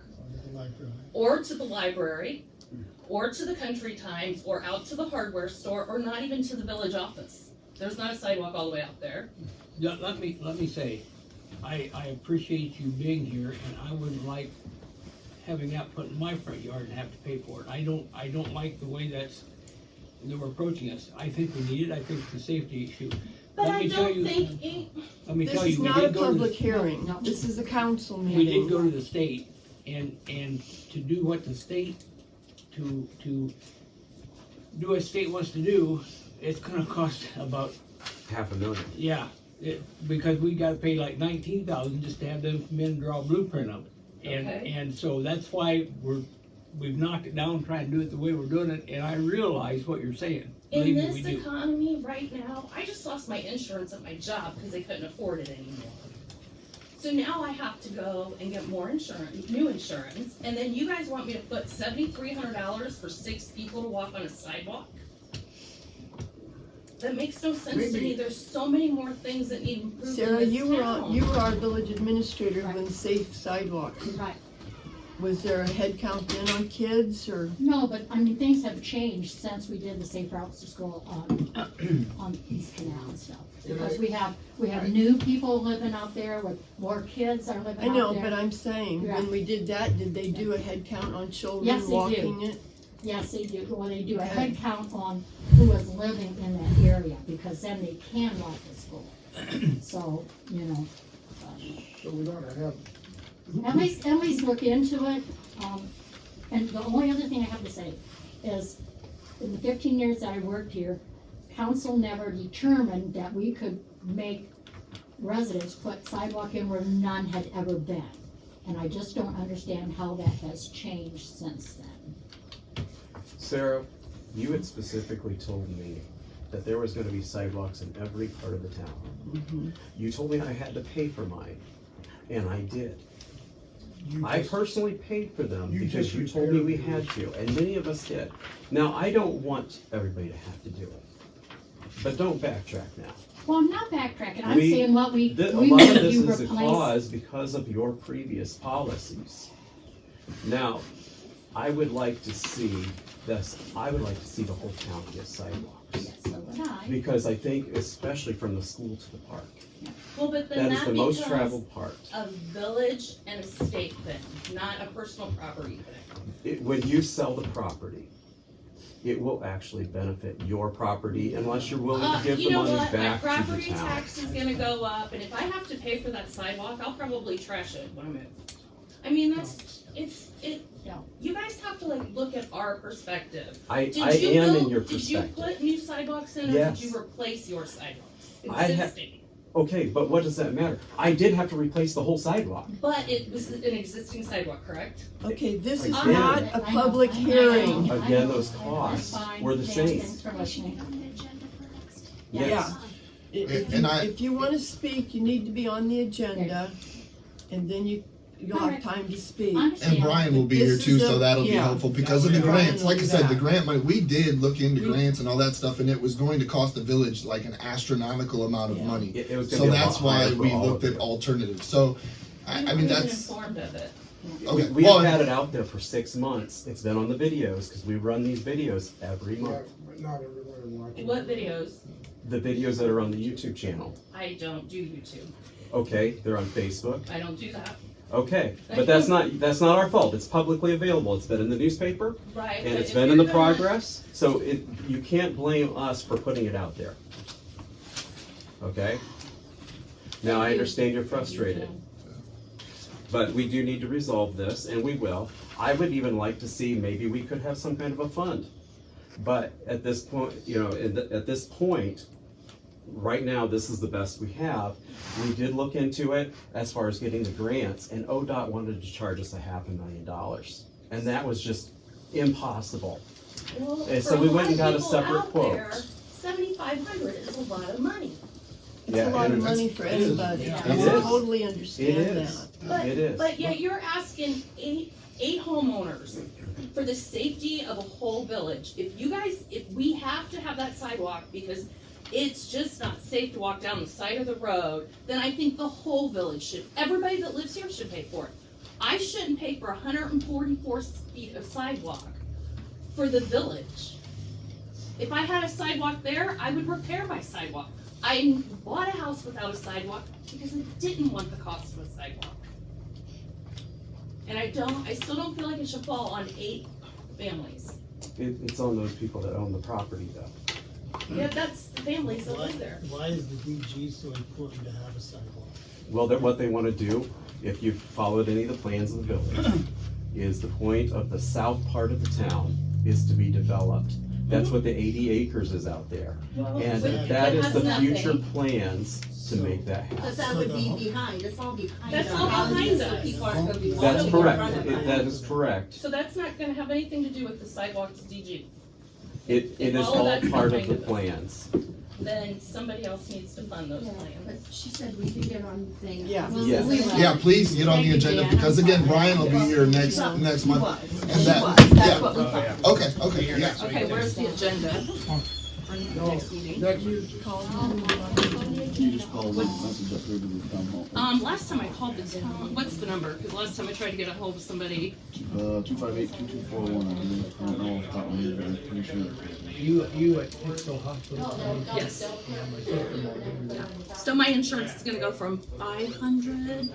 or to the library, or to the Country Times, or out to the hardware store, or not even to the village office. There's not a sidewalk all the way out there. Let me say, I appreciate you being here, and I wouldn't like having that put in my front yard and have to pay for it. I don't like the way that we're approaching us. I think we need it, I think it's a safety issue. But Let I me tell don't you- think, Let me This tell is you, we not a did go to public the, hearing, No. this is a council we did meeting. go to the state, and to do what the state, to do what state wants to do, it's gonna cost about, $500,000. yeah, because we gotta pay like 19,000 just to have them come in and draw a blueprint of it. Okay. And so that's why we've knocked it down, trying to do it the way we're doing it, and I realize what you're saying. in Believe me, this we do. economy right now, I just lost my insurance at my job because they couldn't afford it anymore. So now I have to go and get more insurance, new insurance, and then you guys want me to put $7,300 for 6 people to walk on a sidewalk? That makes no sense to me. Maybe- There's so many more things that need improvement Sarah, in this you were town. our village administrator when safe sidewalks. Right. Was there a head count then on kids, or? No, but I mean, things have changed since we did the safe routes to school on East Canal and stuff. Because we have new people living out there, with more kids are living I out know, there. but I'm saying, Yeah. when we did that, did they do a head count on children Yes, they do. walking it? Yes, they do. Well, they do a Okay. head count on who is living in that area, because then they can walk to school. So, you know, So we ought to have, at least look into it. And the only other thing I have to say is, in the 15 years that I worked here, council never determined that we could make residents put sidewalk in where none had ever been. And I just don't understand how that has changed since then. Sarah, you had specifically told me that there was gonna be sidewalks in every part of the town. You told me I had to pay for mine, and I did. I personally paid for them because you told me we had to, and many of us did. Now, I don't want everybody to have to do it, but don't backtrack now. Well, I'm not backtracking, I'm saying what we A lot of this you is a replace. cause because of your previous policies. Now, I would like to see this, I would like to see the whole town get sidewalks. Yes, so would I. Because I think especially from the school to the park, Well, but then that is that the most becomes traveled part. a village and a state thing, not a personal property thing. When you sell the property, it will actually benefit your property unless you're willing to give You the know money what, my back to the property town. tax is gonna go up, and if I have to pay for that sidewalk, I'll probably trash it when I move. I mean, Yeah. you guys have to like look at our perspective. I Did you am in build- your Did you perspective. put new sidewalks in, or Yes. did you replace your sidewalks? I have- Existing. Okay, but what does that matter? I did have to replace the whole sidewalk. But it was an existing sidewalk, correct? Okay, this is Again. not a public I know, hearing. I know, Again, those I know, costs that's fine. were the Yeah, same. thanks for They should be listening. on the agenda for next. Yes. If And you, I- if you wanna speak, you need to be on the agenda, and then you'll have time to speak. And Brian will be here This too, is so a- that'll be yeah. helpful because of the Brian grants. will Like I do said, the that. grant money, we did look into grants and all that stuff, and it was going to cost the village like an astronomical amount of Yeah. money. It was gonna So be a lot that's why higher for we all looked of at you. alternatives. So, I mean, We've been that's, informed of it. okay. We've Well, had it out there for 6 months. It's been on the videos, because we run these videos every Yeah, month. but not everyone watching. What videos? The videos that are on the YouTube channel. I don't do YouTube. Okay, they're on Facebook. I don't do that. Okay, but that's not our fault. It's publicly available. It's been in the newspaper, Right. and but it's if been in you're the gonna- progress, so you can't blame us for putting it out there. Okay? Now, I understand you're frustrated, but we do need to resolve this, and we will. I would even like to see, maybe we could have some kind of a fund. But at this point, at this point, right now, this is the best we have. We did look into it as far as getting the grants, and ODOT wanted to charge us $500,000. And that was just impossible. Well, And for so we a went lot and got a of people separate out quote. there, 7,500 is a lot of money. It's Yeah, a lot and of it's- money for it is. anybody. Yeah. I It is. totally It understand is. that. It is. But yet you're asking eight homeowners for the safety of a whole village. If we have to have that sidewalk because it's just not safe to walk down the side of the road, then I think the whole village should, everybody that lives here should pay for it. I shouldn't pay for 144 feet of sidewalk for the village. If I had a sidewalk there, I would repair my sidewalk. I bought a house without a sidewalk because I didn't want the cost of a sidewalk. And I still don't feel like it should fall on 8 families. It's on those people that own the property, though. Yeah, that's the families that live there. Why is the DG so important to have a sidewalk? Well, what they want to do, if you've followed any of the plans of the village, is the point of the south part of the town is to be developed. That's what the 80 acres is out there. Well, And but that is has the nothing. future plans to make that But happen. that would be behind, it's all behind. That's our all houses, behind so us. people aren't gonna be That's walking in correct. front of us. That is correct. So that's not gonna have anything to do with the sidewalks DG. It is all of all that's part of behind the us. plans. Then somebody else needs to fund those Yeah, plans. but she said we could get on the thing. Yeah. Well, Yes. we will. yeah, please get on Thank the you, agenda Dan. because I'm again, sorry. Brian will be here next Well, month. She was. And She that, was. That's yeah. what we thought. Okay, yeah. Okay, where's the agenda for next meeting? Next, You just call the message up here to the town hall. Last time I called the town, what's the number? Because last time I tried to get a hold of somebody. 258-2241, I believe. I don't know off the top of my head, but I'm pretty sure. You at Pixel Hospital. Yes. Yeah, my sister-in-law. So my insurance is gonna go from 500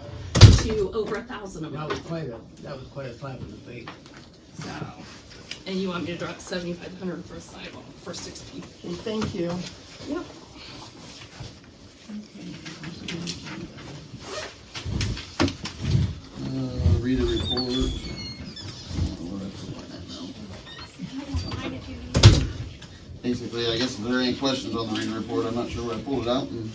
to over 1,000 a That month. was quite a slap in the face. So, and you want me to drop 7,500 for a sidewalk for 6 people? Okay, thank you. Yep. Read a report. I don't mind if you need. Hey basically, I guess if there are any questions on the reading report, I'm not sure where I pulled it out. And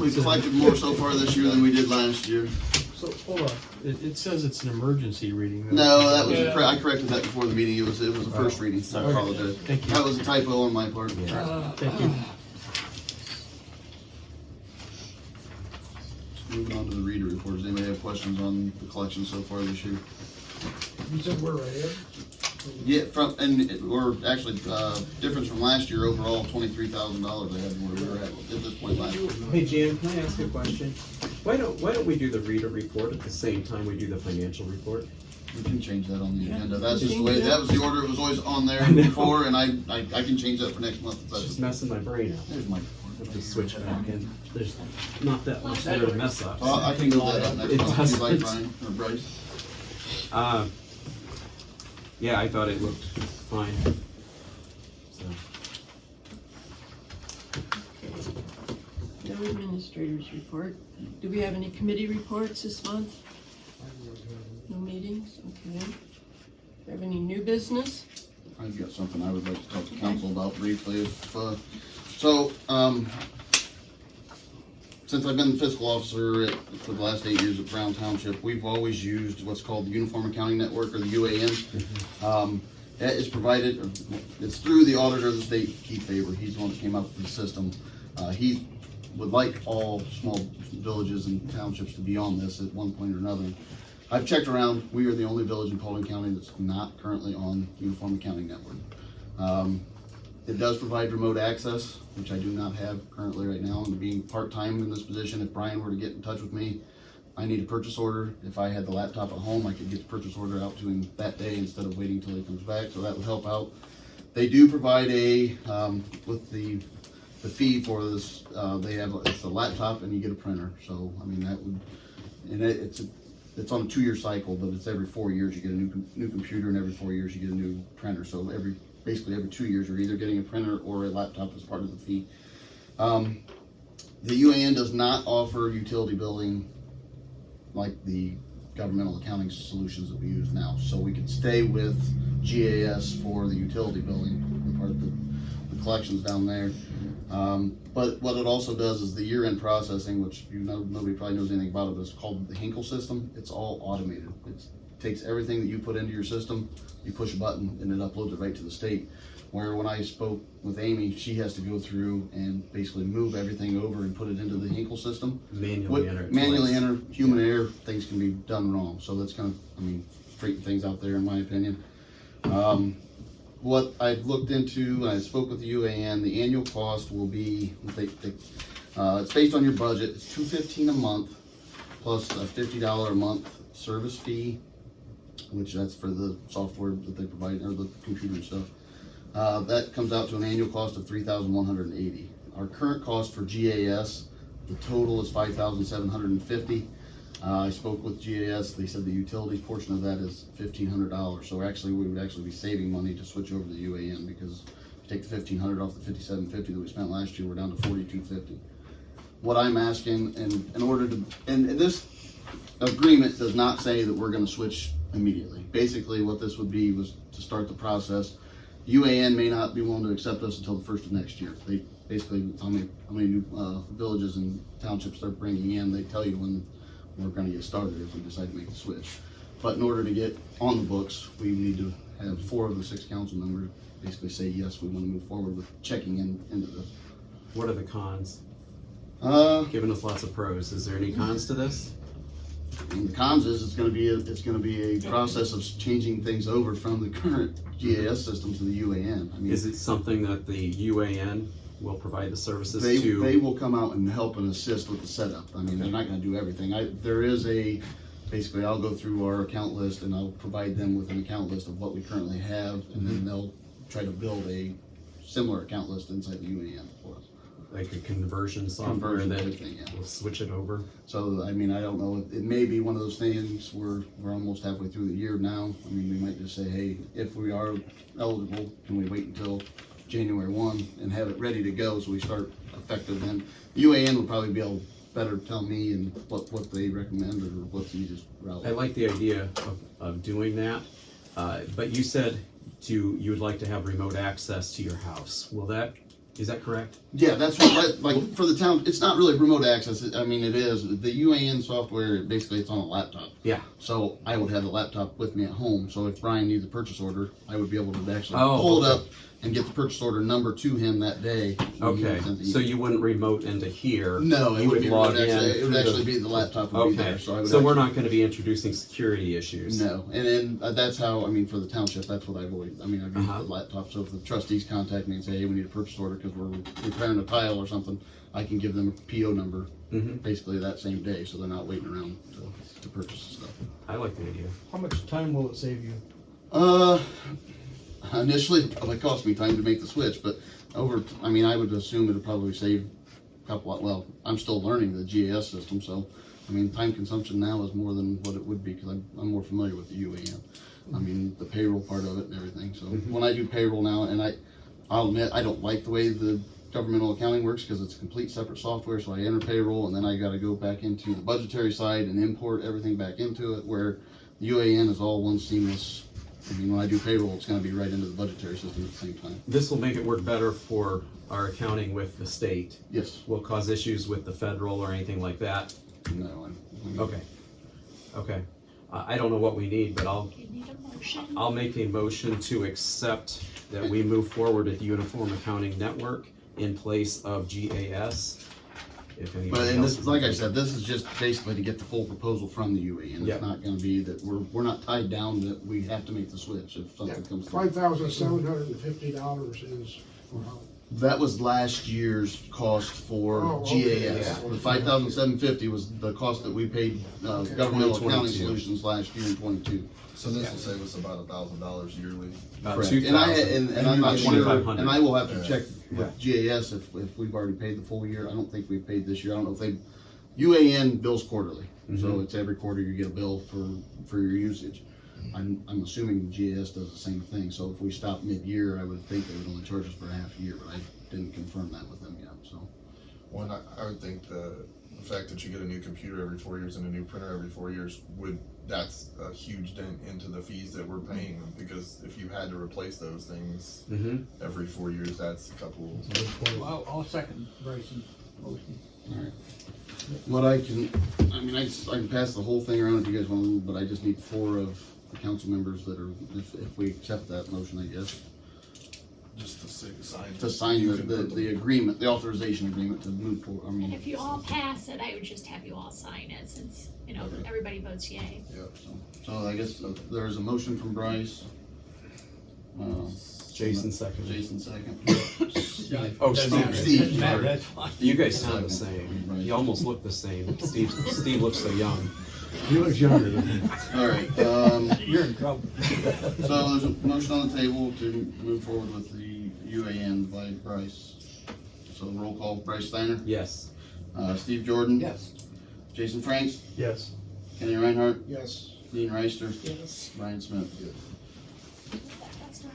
we collected more so far this year than we did last year. So, hold on, it says it's an emergency reading. though. No, that was, Yeah. I corrected that before the meeting. It was a first reading. I Okay. apologize. Thank you. That was a typo on my part. Thank you. Moving on to the reader report. Does anybody have questions on the collection so far this year? You said we're ahead? Yeah, or actually, difference from last year overall, $23,000 I had where we were at this point last year. Hey Jan, can I ask a question? Why don't we do the reader report at the same time we do the financial report? We can change that on the agenda. That's just the way, that was the order. It was always on there before, and I can change that for next month. It's just messing my brain out. There's my. I have to switch back in. There's not that much there to mess up. Well, I can do that up next It month if you like, doesn't. Brian, or Bryce. Yeah, I thought it looked fine. So, No administrators report. Do we have any committee reports this month? No meetings, okay. Do we have any new business? I've got something I would like to talk to council about briefly. Since I've been the fiscal officer for the last 8 years at Brown Township, we've always used what's called the Uniform Accounting Network, or the UAN. That is provided, it's through the auditor of the state, Keith Faber. He's the one that came up with the system. He would like all small villages and townships to be on this at one point or another. I've checked around. We are the only village in Paulding County that's not currently on Uniform Accounting Network. It does provide remote access, which I do not have currently right now. And being part-time in this position, if Brian were to get in touch with me, I need a purchase order. If I had the laptop at home, I could get the purchase order out to him that day instead of waiting until he comes back, so that would help out. They do provide with the fee for this, it's a laptop and you get a printer. So, I mean, that would, and it's on a 2-year cycle, but it's every 4 years you get a new computer, and every 4 years you get a new printer. So basically every 2 years you're either getting a printer or a laptop as part of the fee. The UAN does not offer utility billing like the governmental accounting solutions that we use now. So we could stay with GAS for the utility billing, the part of the collections down there. But what it also does is the year-end processing, which nobody probably knows anything about it, but it's called the Hinkle system. It's all automated. It takes everything that you put into your system, you push a button, and it uploads it right to the state. Where when I spoke with Amy, she has to go through and basically move everything over and put it into the Hinkle system. manually enter it Manually twice. enter, human error, things can be done wrong. So that's kind of, straighten things out there in my opinion. What I've looked into, and I spoke with the UAN, the annual cost will be, it's based on your budget, it's $215 a month, plus a $50 a month service fee, which that's for the software that they provide, or the computer and stuff. That comes out to an annual cost of $3,180. Our current cost for GAS, the total is $5,750. I spoke with GAS. They said the utilities portion of that is $1,500. So we would actually be saving money to switch over to the UAN, because if you take the $1,500 off the $5,750 that we spent last year, we're down to $4,250. What I'm asking, and this agreement does not say that we're going to switch immediately. Basically, what this would be was to start the process. UAN may not be willing to accept us until the first of next year. They basically, how many new villages and townships they're bringing in, they tell you when we're going to get started if we decide to make the switch. But in order to get on the books, we need to have 4 of the 6 council members basically say, yes, we want to move forward with checking into this. What are the cons? Giving us lots of pros. Is there any cons to this? And the cons is it's going to be a process of changing things over from the current GAS system to the UAN. Is it something that the UAN will provide the services they to? will come out and help and assist with the setup. They're not going to do everything. There is basically I'll go through our account list and I'll provide them with an account list of what we currently have, and then they'll try to build a similar account list inside the UAN for us. Like a conversion software that everything, yeah. will switch it over? So, I don't know, it may be one of those things where we're almost halfway through the year now. We might just say, hey, if we are eligible, can we wait until January 1 and have it ready to go so we start effective then? UAN will probably be able to better tell me and what they recommend or what's the easiest route. I like the idea of doing that, but you said you would like to have remote access to your house. Is that correct? Yeah, that's what, like, for the town, it's not really remote access. I mean, it is. The UAN software, basically, it's on a laptop. Yeah. So I would have the laptop with me at home. So if Brian needs a purchase order, I would be able to actually Oh, pull it okay. up and get the purchase order number to him that day. Okay, so you wouldn't remote into here? No, it You would would be log remote access. in It would through actually be the laptop would be there. Okay, So I would so we're actually- not gonna be introducing security issues? No, and then that's how, I mean, for the township, that's what I've always, I mean, I've used Uh-huh. the laptop, so if the trustees contact me and say, hey, we need a purchase order because we're repairing a tile or something, I can give them a PO number Mhm. basically that same day, so they're not waiting around to purchase the stuff. I like the idea. How much time will it save you? Initially, it would cost me time to make the switch, but I mean, I would assume it'd probably save a couple, well, I'm still learning the GAS system, so, I mean, time consumption now is more than what it would be, because I'm more familiar with the UAN. I mean, the payroll part of it and everything, so when I do payroll now, and I'll admit, I don't like the way the governmental accounting works, because it's a complete separate software, so I enter payroll, and then I gotta go back into the budgetary side and import everything back into it, where the UAN is all one seamless. I mean, when I do payroll, it's gonna be right into the budgetary system at the same time. This will make it work better for our accounting with the state. Yes. Will cause issues with the federal or anything like that? No, Okay. Okay. I don't know what we need, but You need a motion? I'll make a motion to accept that we move forward with the Uniform Accounting Network in place of GAS. If anybody But, and else this, is like I in said, this is just basically to get the full proposal from the UAN. Yep. It's not gonna be that, we're not tied down that we have to make the switch if something comes through. $5,750 is for how? That was last year's cost for Oh, okay. GAS. Yeah. The $5,750 was the cost that we paid, governmental accounting 2022. solutions last year in '22. So this will save us about $1,000 yearly. About Correct. 2,000. And I'm not sure, 2,500. and I will have to Yeah. check with GAS if we've already paid the full year. I don't think we've paid this year. I don't know if UAN bills quarterly. So Mhm. it's every quarter you get a bill for your usage. I'm assuming GAS does the same thing. So if we stop mid-year, I would think they would only charge us for a half year, but I didn't confirm that with them yet, so. One, I would think the fact that you get a new computer every 4 years and a new printer every 4 years that's a huge dent into the fees that we're paying, because if you had to replace those things Mhm. every 4 years, that's a couple. Well, I'll second Bryson's motion. Alright. What I can pass the whole thing around if you guys want, but I just need 4 of the council members that are, if we accept that motion, I guess, Just to sign. to sign You can put them- the agreement, the authorization agreement to move forward. I And mean, if you all pass it, I would just have you all sign it, since, Okay. everybody votes yay. so I guess there is a motion from Bryce. Jason second. Jason second. Oh, Doesn't Steve. matter. Steve, Doesn't matter, sorry. that's fine. You guys sound the same. You almost look the same. Steve looks so young. You look younger than Alright, You're in trouble. so there's a motion on the table to move forward with the UAN by Bryce. So roll call, Bryce Steiner, Yes. Steve Jordan. Yes. Jason Franks, Yes. Kenny Reinhardt, Yes. Dean Reister, Yes. Brian Smith. That's fine.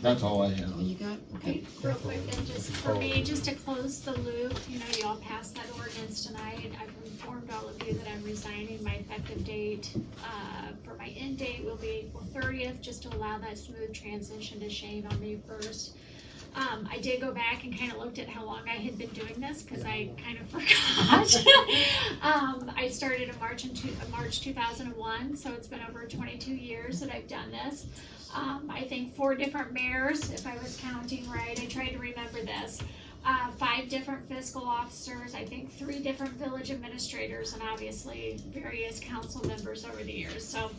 That's all I have. You got, Okay, real quick, then, just for me, just to close the loop, you all passed that ordinance tonight. I've informed all of you that I'm resigning. My effective date, for my end date will be April 30th, just to allow that smooth transition to Shane on May 1st. I did go back and kind of looked at how long I had been doing this, because I kind of forgot. I started in March 2001, so it's been over 22 years that I've done this. I think 4 different mayors, if I was counting right. I tried to remember this. 5 different fiscal officers, I think 3 different village administrators, and obviously various council members over the years. So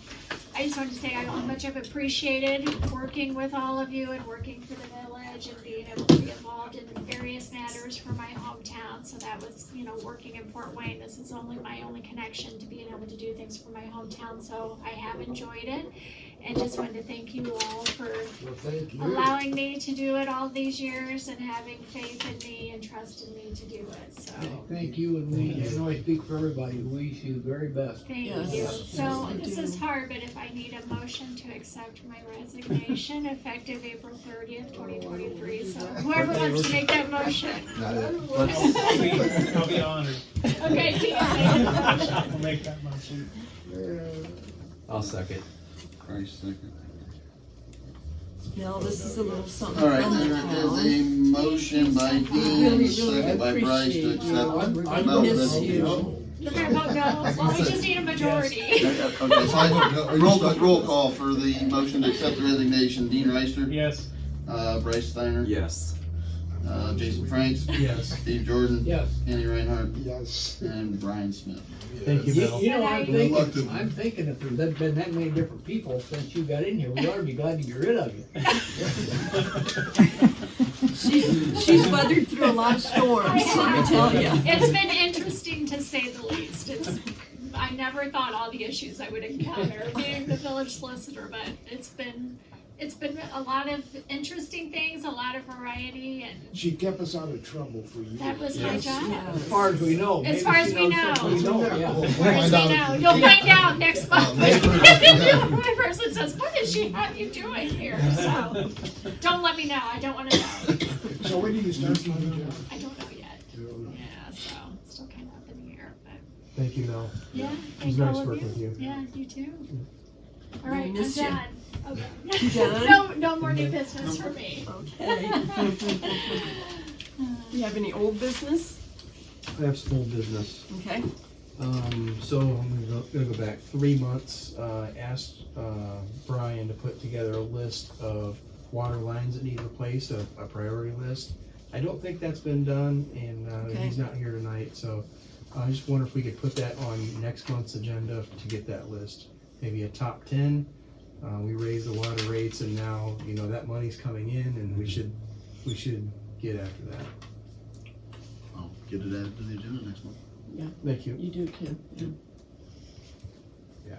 I just wanted to say how much I've appreciated working with all of you and working for the village and being able to be involved in various matters for my hometown. So that was, working in Fort Wayne. This is my only connection to being able to do things for my hometown. So I have enjoyed it. And just wanted to thank you all for Well, thank you. allowing me to do it all these years and having faith in me and trust in me to do it, so. Thank you, and I know I speak for everybody, we wish you the very best. Thank Yes. you. Yes, So I this do. is hard, but if I need a motion to accept my resignation effective April 30th, 2023, so whoever wants to make that motion. I'll be honored. Okay, Tina, make the motion. I'll make that motion. I'll second. Bryce, second. Now, this is a little something All right, from the there town. is a motion by Dean, second by Bryce to appreciate you. accept. I No, miss that's- you. You're gonna vote no? Well, we just need a majority. Okay, so roll call for the motion to accept the resignation. Dean Reister, Yes. Bryce Steiner, Yes. Jason Franks, Yes. Steve Jordan, Yes. Kenny Reinhardt, Yes. and Brian Smith. Thank you, Bill. You know, Reluctant. I'm thinking if there's been that many different people since you got in here, we ought to be glad to get rid of you. She's weathered through a lot of storms, let me tell you. It's been interesting to say the least. I never thought all the issues I would encounter being the village solicitor, but it's been a lot of interesting things, a lot of variety, and She kept us out of trouble for years. that was my job. As far as we know. As Maybe far as she we knows something know. we don't, yeah. As far as we know, you'll find out next month. May The person says, "What does she have you doing here?" So, don't let me know. I don't want to know. So when do you start your new job? I don't know yet. Yeah, so still kind of up in the air, but Thank you, Mel. yeah. It Thank was nice all of working with you. Yeah, you too. All right, I'm miss you. done. Okay. done? No more new business for me. Okay. Do you have any old business? I have some old business. Okay. So I'm gonna go back 3 months, asked, Brian to put together a list of water lines that need replaced, a priority list. I don't think that's been done, and, Okay. he's not here tonight, so I just wonder if we could put that on next month's agenda to get that list. Maybe a top 10. We raised the water rates, and now, that money's coming in, and we should get after that. I'll get it added to the agenda next month. Thank you. You do too. Yeah. Yeah.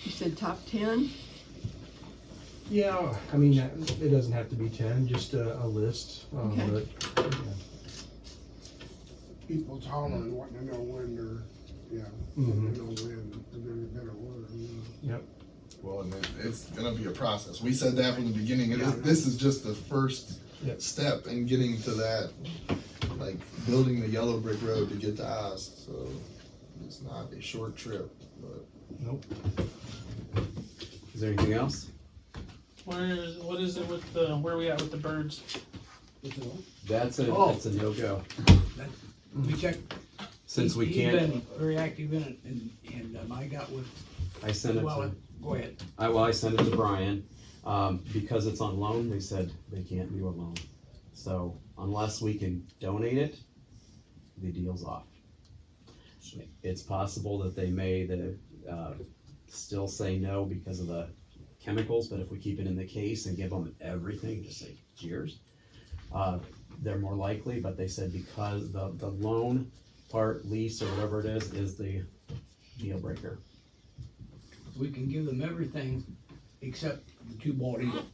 You said top 10? Yeah, I mean, it doesn't have to be 10, just a list. Okay. But, yeah. People's hollering, wanting to know when they're, Mhm. wanting to know when they're gonna get better water. Well, and it's gonna be a process. We said that from the beginning. This is just the first Yep. step in getting to that, like building the yellow brick road to get to us. So it's not a short trip, but Nope. Is there anything else? What is it with where we at with the birds? That's a Oh. no-go. We checked. Since we He's can't, been very active in it, and I got with, I sent it well, to, go ahead. I sent it to Brian. Because it's on loan, they said they can't do a loan. So unless we can donate it, the deal's off. It's possible that they may still say no because of the chemicals, but if we keep it in the case and give them everything, just say cheers, they're more likely, but they said because the loan part, lease or whatever it is the deal breaker. We can give them everything except the 2 bald eagles.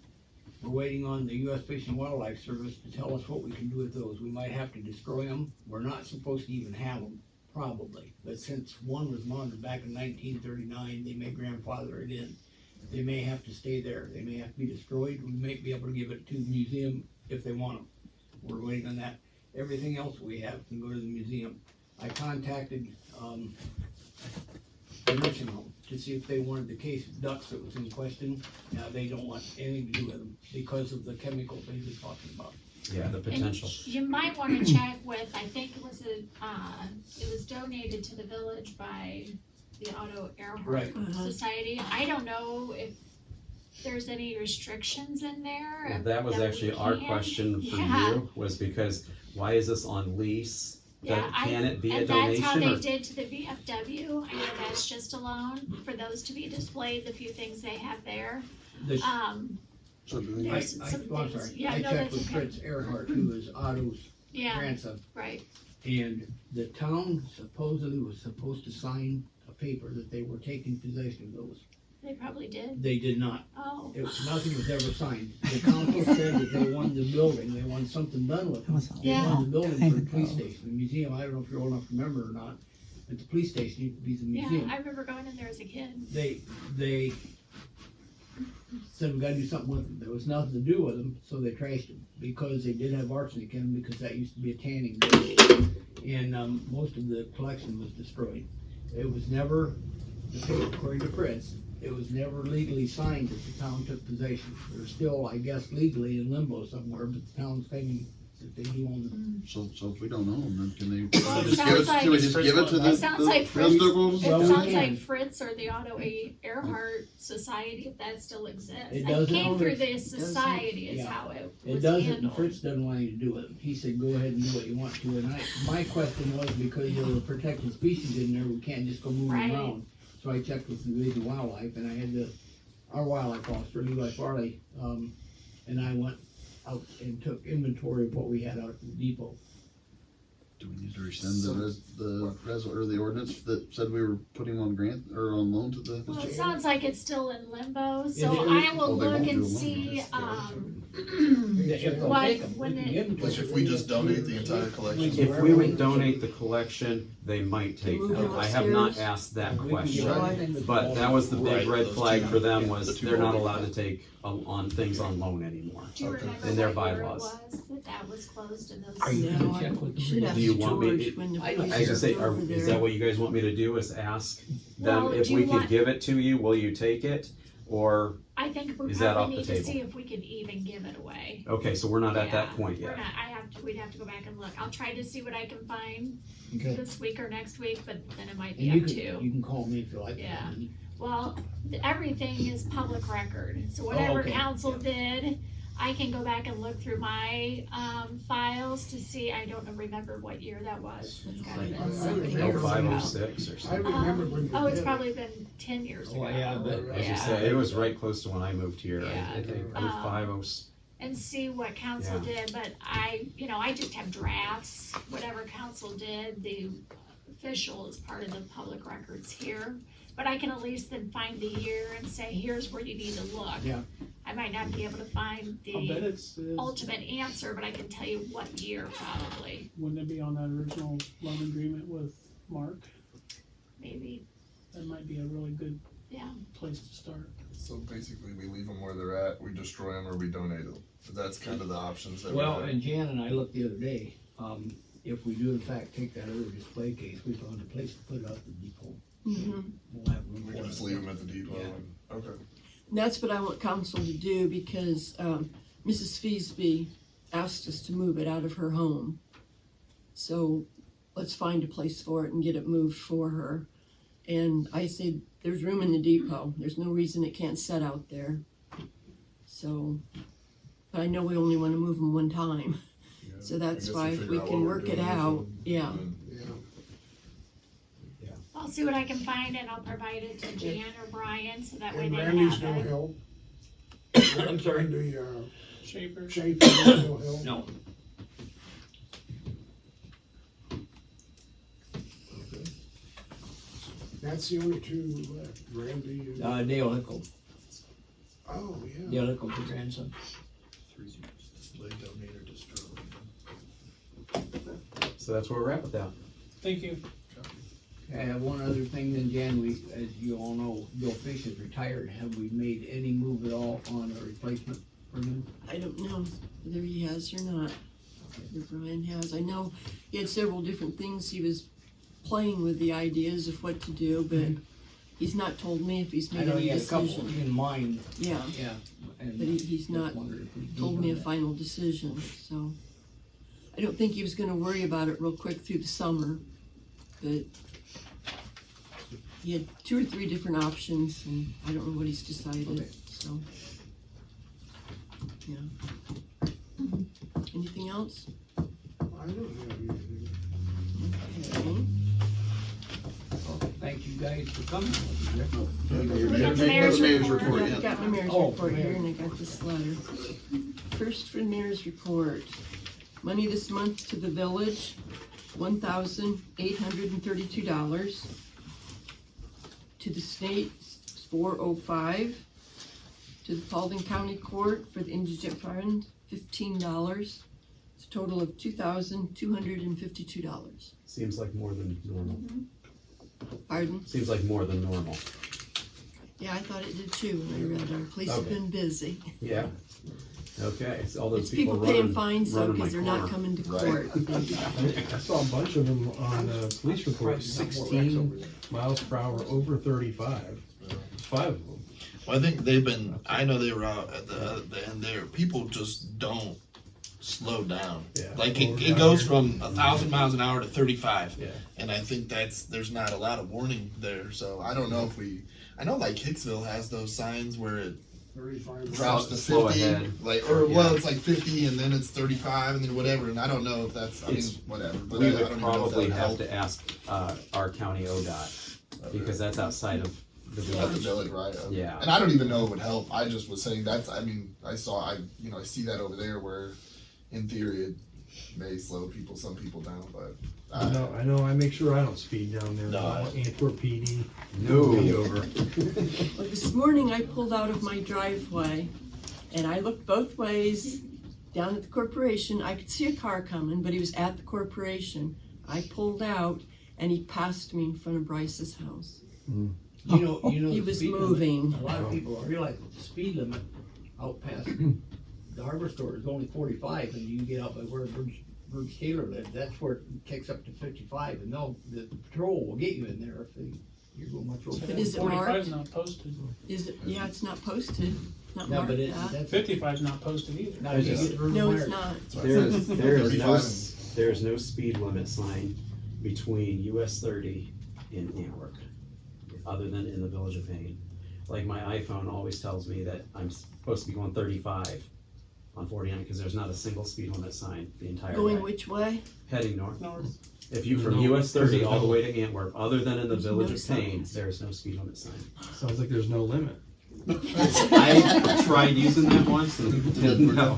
We're waiting on the US Fish and Wildlife Service to tell us what we can do with those. We might have to destroy them. We're not supposed to even have them, probably. But since one was monitored back in 1939, they may grandfather it in. They may have to stay there. They may have to be destroyed. We may be able to give it to the museum if they want them. We're waiting on that. Everything else we have can go to the museum. I contacted, the nursing home to see if they wanted the case of ducks that was in question. Now, they don't want anything to do with them because of the chemicals they were talking about. Yeah, the potential. And you might want to check with, I think it was donated to the village by the Otto Earhart Right. Society. I don't know if there's any restrictions in there. Well, that was we actually our can't- question for Yeah. you, was because why is this on lease? Yeah, Can it be a and that's how donation they or? did to the VFW. I know that's just a loan for those to be displayed, the few things they have there. This, There's some I'm things, sorry, yeah, I no, checked that's with okay. Fritz Earhart, who is Otto's Yeah, grandson, right. and the town supposedly was supposed to sign a paper that they were taking possession of those. They probably did. They did not. Oh. Nothing was ever signed. The council said that they wanted the building, they wanted something done with it. They Yeah. wanted the building for the police station, the museum, I don't know if you're old enough to remember or not, but the police station used to be the Yeah, museum. I remember going in there as a kid. They said we gotta do something with them. There was nothing to do with them, so they trashed them, because they did have arsenic in them, because that used to be a tanning bed. And, most of the collection was destroyed. It was never, according to Fritz, it was never legally signed that the town took possession. They're still, I guess, legally in limbo somewhere, but the town's claiming that they do own them. So if we don't know them, then can they, Well, it just give sounds it, like- can we just give it to the It sounds like Fritz, festivals? it Well, we sounds can. like Fritz or the Otto Earhart Society, if that still exists. It It doesn't came own through it. the society is Yeah. how it It was doesn't, and handled. Fritz doesn't want you to do it. He said, go ahead and do what you want to, and my question was, because there were protected species in there, we can't just go moving Right. around. So I checked with the Division of Wildlife, and I had our wildlife officer, Levi Farley, and I went out and took inventory of what we had out at the depot. Do we need to rescind the ordinance that said we were putting on grant, or on loan to the? Well, it sounds like it's still in limbo, so Yeah, I will Well, they look won't do and a loan. see, If they'll What- take 'em, we when can it- give 'em to Like them. if we just donate the entire collection. If we would donate the collection, they might take Move them. them I have not upstairs. asked that We can question. give anything but But that was the big Right, red those flag two- for them, yeah, was the two they're not voting. allowed to take on things on loan anymore. do you Okay. remember In their what year it bylaws. was that was closed in those? Are you No, gonna I check with the should ask Do you want me- George when the I don't- police I was gonna say, are over is there. that what you guys want me to do, is ask them Well, if do we you could want- give it to you, will you take it? Or, I think we Is that probably off the need to table? see if we can even give it away. okay, so we're not at that Yeah, point We're yet. not, we'd have to go back and look. I'll try to see what I can find Okay. this week or next week, but then it might And be you up can, to. you can call me if you like. Yeah. Well, everything is public record, so whatever okay. council did, I can go back and look through my, files to see, I don't remember what year that was. It's gotta Like, been I something remember years Oh, 5, ago. 06 or I something. remember when you Oh, it's did it. probably been 10 years ago. Oh, yeah, but. I was gonna Yeah. say, it was right close to when I moved here. Yeah. I think Um, 05, And see what council Yeah. did, but I just have drafts, whatever council did, the official is part of the public records here. But I can at least then find the year and say, here's where you need to look. Yeah. I might not be able to find I'll bet the it's, ultimate answer, but I can tell you what year probably, wouldn't it be on that original loan agreement with Mark? maybe, That might be a really good yeah. place to start. So basically, we leave them where they're at, we destroy them, or we donate them. That's kind of the options that we Well, have. and Jan and I looked the other day, if we do in fact take that other display case, we found a place to put it out at the depot. Mhm. We'll have room We for can it. just leave them at the depot. Yeah. And, okay. That's what I want council to do, because Mrs. Feasby asked us to move it out of her home. So let's find a place for it and get it moved for her. And I said, there's room in the depot. There's no reason it can't set out there. So, but I know we only want to move them one time. Yeah. So I that's guess why if figure we out can what we're work it doing with out, them. yeah. And Yeah. I'll see what I can find and I'll provide it to Jan or Brian, so that way And they Randy's have no it. help. I'm sorry? Randy, Schaefer. Schaefer, no help. No, That's the only two left, Randy and, Dale Hickle, oh, yeah. Dale Hickle's your grandson. Display, donate, or destroy. so that's where we're at with that. Thank you. I have one other thing then, Jan, as you all know, Bill Fish is retired. Have we made any move at all on a replacement for him? I don't know whether he has or not, whether Brian has. I know he had several different things he was playing with, the ideas of what to do, but he's not told me if he's I made know any he had a couple decision. in mind, Yeah, yeah. and, but he's just not wondered if we told moved me a on that. final decision, so. I don't think he was gonna worry about it real quick through the summer, but he had 2 or 3 different options, and I don't know what he's decided, Okay. so. Yeah. Anything else? I don't have anything. Okay. Thank you guys for coming. Mayor's report, Yeah, yeah. I got my mayor's Oh, report here, mayor. and I got this letter. First for mayor's report. Money this month to the village, $1,832. To the state, $405. To the Paulding County Court for the indigent fund, $15. It's a total of $2,252. Seems like more than normal. Pardon? Seems like more than normal. Yeah, I thought it did too when I read it. Police have Okay. been busy. Yeah. Okay, so all those It's people people paying running, fines though, running my because they're not corner. coming to Right. court. I saw a bunch of them on the police report, 16 miles per hour over 35. 5 of them. Well, I think they've been, I know they were out at the end there, people just don't slow down. Yeah. Like Over it down goes here. from 1,000 miles an hour to 35. Yeah. And I think there's not a lot of warning there, so I don't know if I know like Hicksville has those signs where it 35. drops to Slow 50, ahead. like, or well, Yeah. it's like 50 and then it's 35 and then whatever, and I don't know if that's, I mean, It's- whatever. But We I would don't even know if probably that have would to ask, our county ODOT, because that's outside of the help. At the village. village, right? Yeah. And I don't even know it would help. I just was saying that's. I mean, I see that over there where, in theory, it may slow people, some people down, but. I know, I make sure I don't speed down there. No. Antwerp PD. No. Me over. Well, this morning I pulled out of my driveway and I looked both ways down at the corporation. I could see a car coming, but he was at the corporation. I pulled out and he passed me in front of Bryce's house. You know, He the was speed limit, moving. a lot of people don't realize that the speed limit out past the hardware store is only 45, and you can get out by where Bruce Taylor lived, that's where it kicks up to 55, and the patrol will get you in there if you're going much over. But is it 45 marked? is not posted. Is it? Yeah, it's not posted. Not No, marked but that. that's 55 is not posted either. not if you get through No, Myers. it's not. There's no speed limit sign between US 30 and Antwerp, other than in the village of Payne. Like my iPhone always tells me that I'm supposed to be going 35 on 49, because there's not a single speed limit sign the entire Going way. which way? Heading north. North. If you from No, US 30 there's all the no- way to Antwerp, other than in the There's village no of Payne, signs. there is no speed limit sign. Sounds like there's no limit. I tried using that once and didn't know.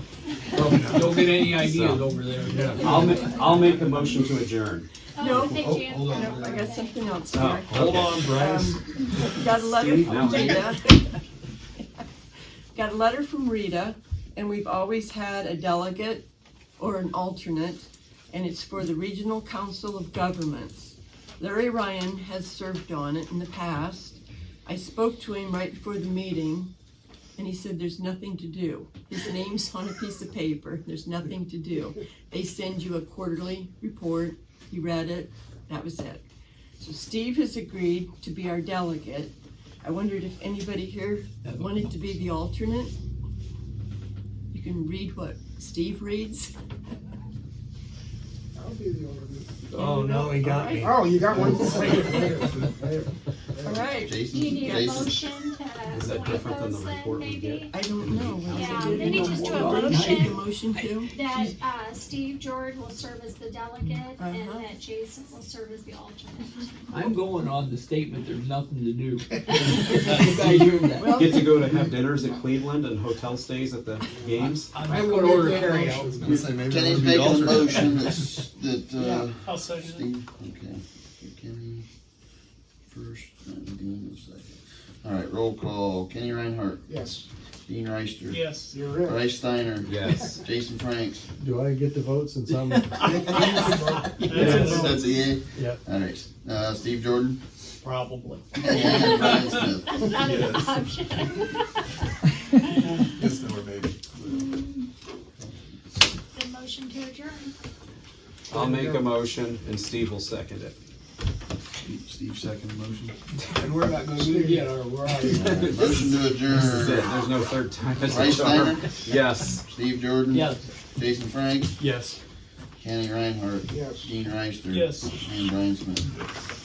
Don't get any ideas So- over there. Yeah. I'll make a motion to adjourn. No. Thank you. Hold on. No, I got something else Oh, here. Hold on, Bryce. Got a letter Steve, from no. Rita. Got a letter from Rita, and we've always had a delegate or an alternate, and it's for the Regional Council of Governments. Larry Ryan has served on it in the past. I spoke to him right before the meeting, and he said there's nothing to do. His name's on a piece of paper, there's nothing to do. They send you a quarterly report, he read it, that was it. So Steve has agreed to be our delegate. I wondered if anybody here wanted to be the alternate. You can read what Steve reads. I'll be the alternate. Oh, no, he got me. Oh, you got one. All right, Jason, Do you need a Jason. motion to Is that appoint different than the those then, report we maybe? get? I don't know. Yeah, maybe just do a Make a motion motion to. that Steve George will serve as the delegate and Uh-huh. that Jason will serve as the alternate. I'm going on the statement, there's nothing to do. You guys heard that. Well, Get to go to have dinners at Cleveland and hotel stays at the games? I'm just gonna order carry out. I was gonna say, maybe Kenny's it would be making a alternate. motion that, I'll second it. Steve, okay. Kenny first, and Dean second. All right, roll call. Kenny Reinhardt, Yes. Dean Reister. Yes. You're in. Bryce Steiner. Yes. Jason Franks. Do I get to vote since I'm? That's a yay? Yeah. All right, Steve Jordan. Probably. And Brian Smith. That's not an option. Yes, no, or maybe. The motion to adjourn. I'll make a motion and Steve will second it. Steve second motion. And we're not gonna do it yet, or we're already. Motion to This is it, adjourn. there's no third time. Bryce Steiner. Yes. Steve Jordan. Yes. Jason Franks. Yes. Kenny Reinhardt. Yes. Dean Reister. Yes. And Brian Smith.